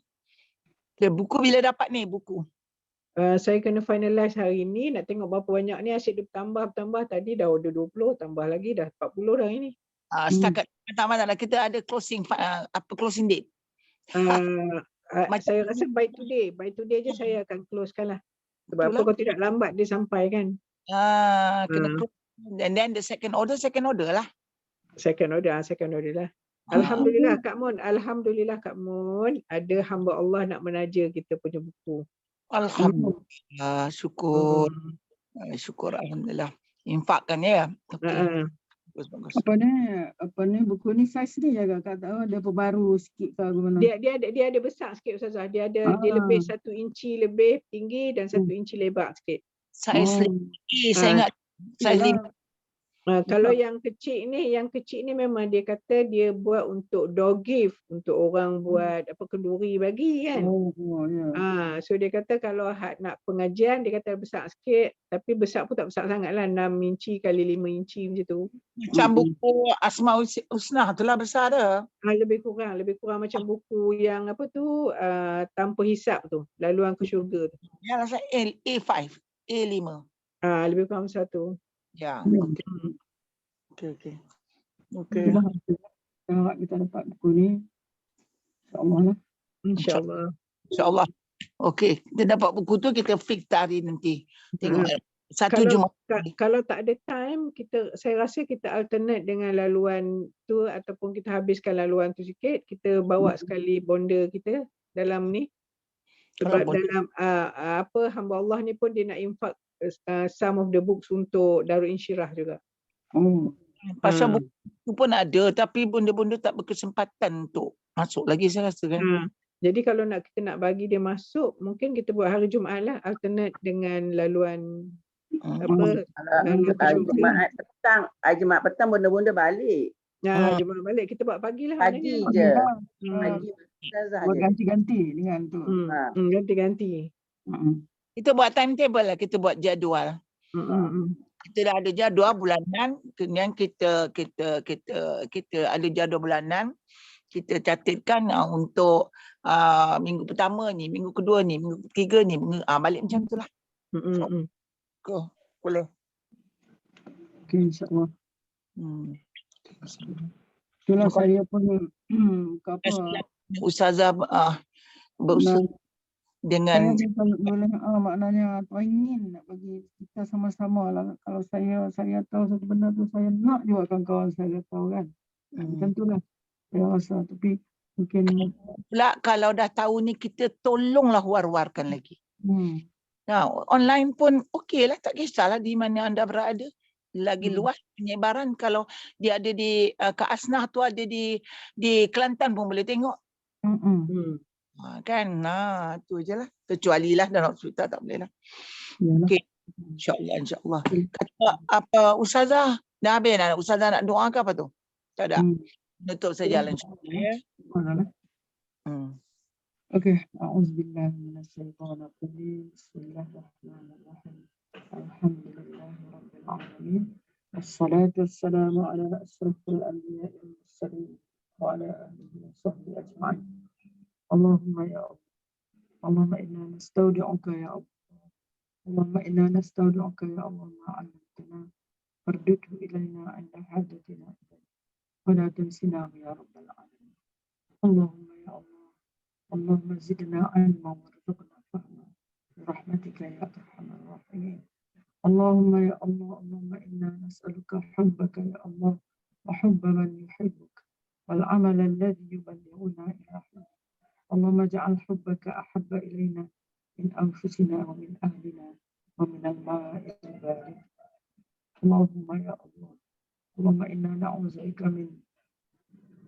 Buku bila dapat ni buku? Saya kena finalize hari ni, nak tengok berapa banyak ni, asyik dia bertambah tadi dah order 20, tambah lagi dah 40 dah ini. Setakat tak kita ada closing date. Saya rasa by today je saya akan closekan lah. Sebab apa kalau tidak lambat dia sampai kan. Kena and then the second order lah. Second order lah. Alhamdulillah Kak Mun, ada hamba Allah nak menaja kita punya buku. Alhamdulillah, syukur. Syukur alhamdulillah. Infakkan ya. Bagus. Apa ni buku ni saiz ni jaga Kak tahu ada perbaru sikit ke gimana? Dia ada besar sikit ustazah. Dia lebih 1 inci lebih tinggi dan 1 inci lebar sikit. Saiz 5. Saya ingat saiz 5. Kalau yang kecil ni memang dia kata dia buat untuk dog gift, untuk orang buat kenduri bagi kan. So dia kata kalau nak pengajian dia kata besar sikit, tapi besar pun tak besar sangatlah, 6 inci kali 5 inci macam tu. Macam buku Asmaul Husna tu lah besar dah. Lebih kurang macam buku yang apa tu tanpa hisap tu, laluan ke syurga tu. Ya rasa A5, A5. Lebih kurang besar tu. Ya. Okey. Harap kita dapat buku ni. InsyaAllah lah. InsyaAllah. Okey, kita dapat buku tu kita fix hari nanti. Tengok satu Jumaat. Kalau tak ada time, saya rasa kita alternate dengan laluan tu ataupun kita habiskan laluan tu sikit, kita bawa sekali bonda kita dalam ni. Sebab dalam hamba Allah ni pun dia nak infak some of the books untuk Darul Insyirah juga. Pasal buku pun ada tapi benda-benda tak berkesempatan untuk masuk lagi saya rasa kan. Jadi kalau kita nak bagi dia masuk, mungkin kita buat hari Jumaat lah, alternate dengan laluan Jumaat petang benda-benda balik. Jumaat balik kita buat pagi lah. Pagi je. Buat ganti-ganti dengan tu. Ganti-ganti. Kita buat timetable lah, kita buat jadual. Kita dah ada jadual bulanan, kemudian kita ada jadual bulanan, kita catatkan untuk minggu pertama ni, minggu kedua ni, minggu ketiga ni, balik macam itulah. Boleh. Okey, insya-Allah. Itulah saya pun Ustazah berusaha dengan boleh maknanya ingin nak bagi kita sama-sama lah. Kalau saya tahu satu benda tu, saya nak juga kawan-kawan saya tahu kan. Macam tu lah saya rasa. Tapi mungkin pula kalau dah tahu ni, kita tolonglah war-warkan lagi. Nah, online pun okey lah, tak kisahlah di mana anda berada. Lagi luas penyebaran. Kalau dia ada di Kak Asnah tu, ada di Kelantan pun boleh tengok. Kan, tu je lah. Kecuali lah dalam hospital tak boleh lah. Okey, insyaAllah. Kata apa Ustazah, dah habis dah? Ustazah nak doa ke apa tu? Tak ada. Tutup saja lah insyaAllah ya. Okey, a'udzubillahi minasyaitonir rajim. Bismillahirrahmanirrahim. Alhamdulillahirabbil alamin. Wassalatu wassalamu ala asyrafil anbiya'i wal mursalin wa ala alihi wa sahbihi ajma'in. Allahumma ya Allah. Allahumma inna nastaudi'uka ya Allah. Allahumma inna nastaudi'uka ya Allah ma 'allamtana fardudhu ilaina 'inda hadatina wa la tansina ya rabbal alamin. Allahumma ya Allah. اللهم زدنا علما وارزقنا فهما برحمتك يا ارحم الراحمين. اللهم يا الله، اللهم انا نسالك حبك يا الله وحب من يحبك والعمل الذي يبلغنا الى حبك. اللهم اجعل حبك احب الينا من انفسنا ومن اهلنا ومن الماء البارد. اللهم يا الله، اللهم انا نعوذ بك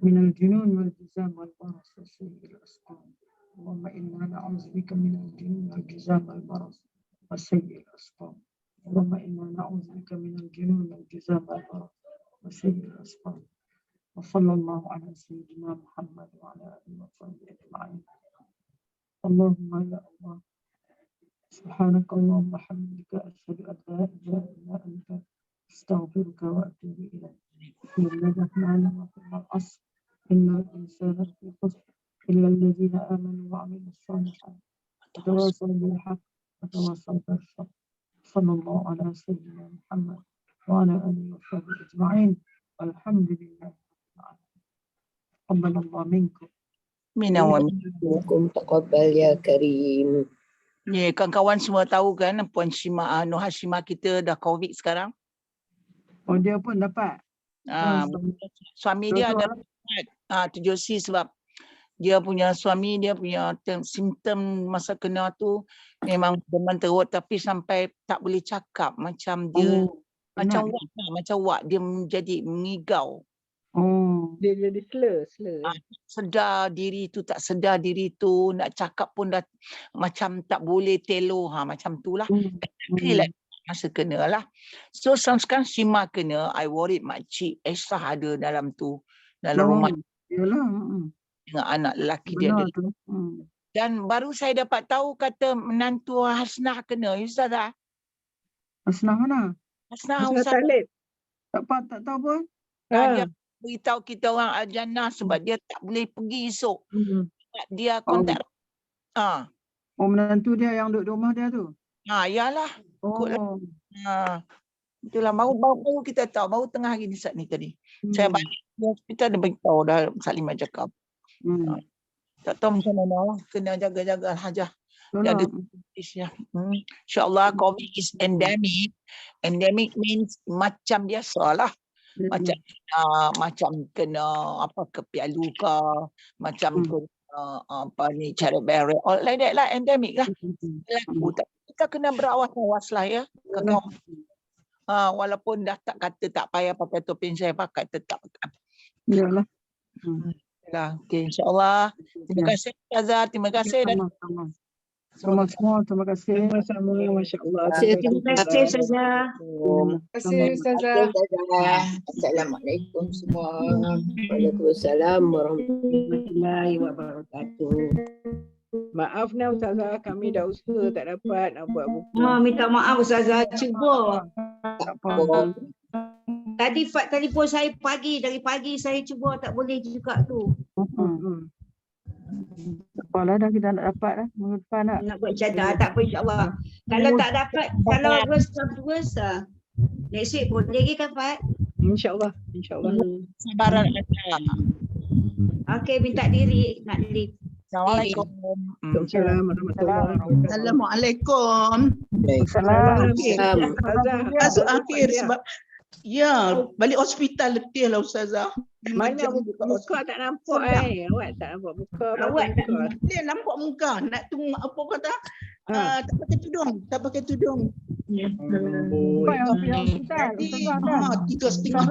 من الجنون والجزام والبرص وسيء الأسقام. اللهم إنا نعوذ بك من الجنون والجزام والبرص وسيء الأسقام. اللهم إنا نعوذ بك من الجنون والجزام والبرص وسيء الأسقام. وصلى الله على سيدنا محمد وعلى آله وصحبه أجمعين. اللهم يا الله، سبحانك اللهم وبحمدك أشهد أن لا إله إلا أنت أستغفرك وأتوب إليك. بسم الله الرحمن الرحيم. العصر إن الإنسان لفي خسر إلا الذين آمنوا وعملوا الصالحات وتواصوا بالحق وتواصوا بالصبر. صلى الله على سيدنا محمد وعلى آله وصحبه أجمعين والحمد لله رب العالمين. تقبل الله منكم. Mina wa minkum taqabbal ya karim. Ya, kawan-kawan semua tahu kan Puan Shima, Nur Hashimah kita dah COVID sekarang. Oh, dia pun dapat. Suami dia ada 7C sebab dia punya suami, dia punya simptom masa kena tu memang demam teruk, tapi sampai tak boleh cakap, macam dia macam wak dia menjadi mengigau. Dia jadi slur. Sedar diri tu, tak sedar diri tu, nak cakap pun dah macam tak boleh telo, macam tu lah. Masa kena lah. So sekarang Shima kena, I worried makcik Esah ada dalam tu, dalam rumah. Dengan anak lelaki dia ada. Dan baru saya dapat tahu kata menantu Hasnah kena. Ustazah. Hasnah mana? Hasnah Talib. Tak tahu pun. Dia beritahu kita orang Al-Jannah sebab dia tak boleh pergi esok. Dia kontak. Menantu dia yang duduk rumah dia tu? Yalah. Itulah baru kita tahu, baru tengah hari ni saat ni tadi. Saya balik ke hospital, dia beritahu dah Salimah cakap. Tak tahu macam mana lah. Kena jaga-jaga saja. Dia ada InsyaAllah COVID is endemic. Endemic means macam biasalah. Macam kena apa kepialu ke, macam kena cerebral, all like that lah, endemic lah. Kita kena berawas-awas lah ya. Walaupun dah tak kata tak payah pakai topeng, saya pakai tetap. Yalah. Okay, insyaAllah. Terima kasih Ustazah, terima kasih. Semua terima kasih. Sama-sama, masya-Allah. Terima kasih Ustazah. Terima kasih Ustazah. Assalamualaikum semua. Waalaikumsalam warahmatullahi wabarakatuh. Maaf nah Ustazah, kami dah usaha tak dapat nak buat buku. Minta maaf Ustazah, cuba. Tadi Fat telefon saya dari pagi saya cuba tak boleh juga tu. Apalah dah kita nak dapat lah. Minggu depan nak buat cadar, tak apa insyaAllah. Kalau tak dapat, kalau worst next week boleh lagi kan Fat? InsyaAllah. Sabaran. Okey, minta diri nak leave. Assalamualaikum. Waalaikumsalam warahmatullahi wabarakatuh. Assalamualaikum. Masuk akhir sebab balik hospital letih lah Ustazah. Mana muka tak nampak awak tak nampak muka. Awak dia nampak muka nak tunggu apa kata tak pakai tudung. Hospital. Jadi 3,5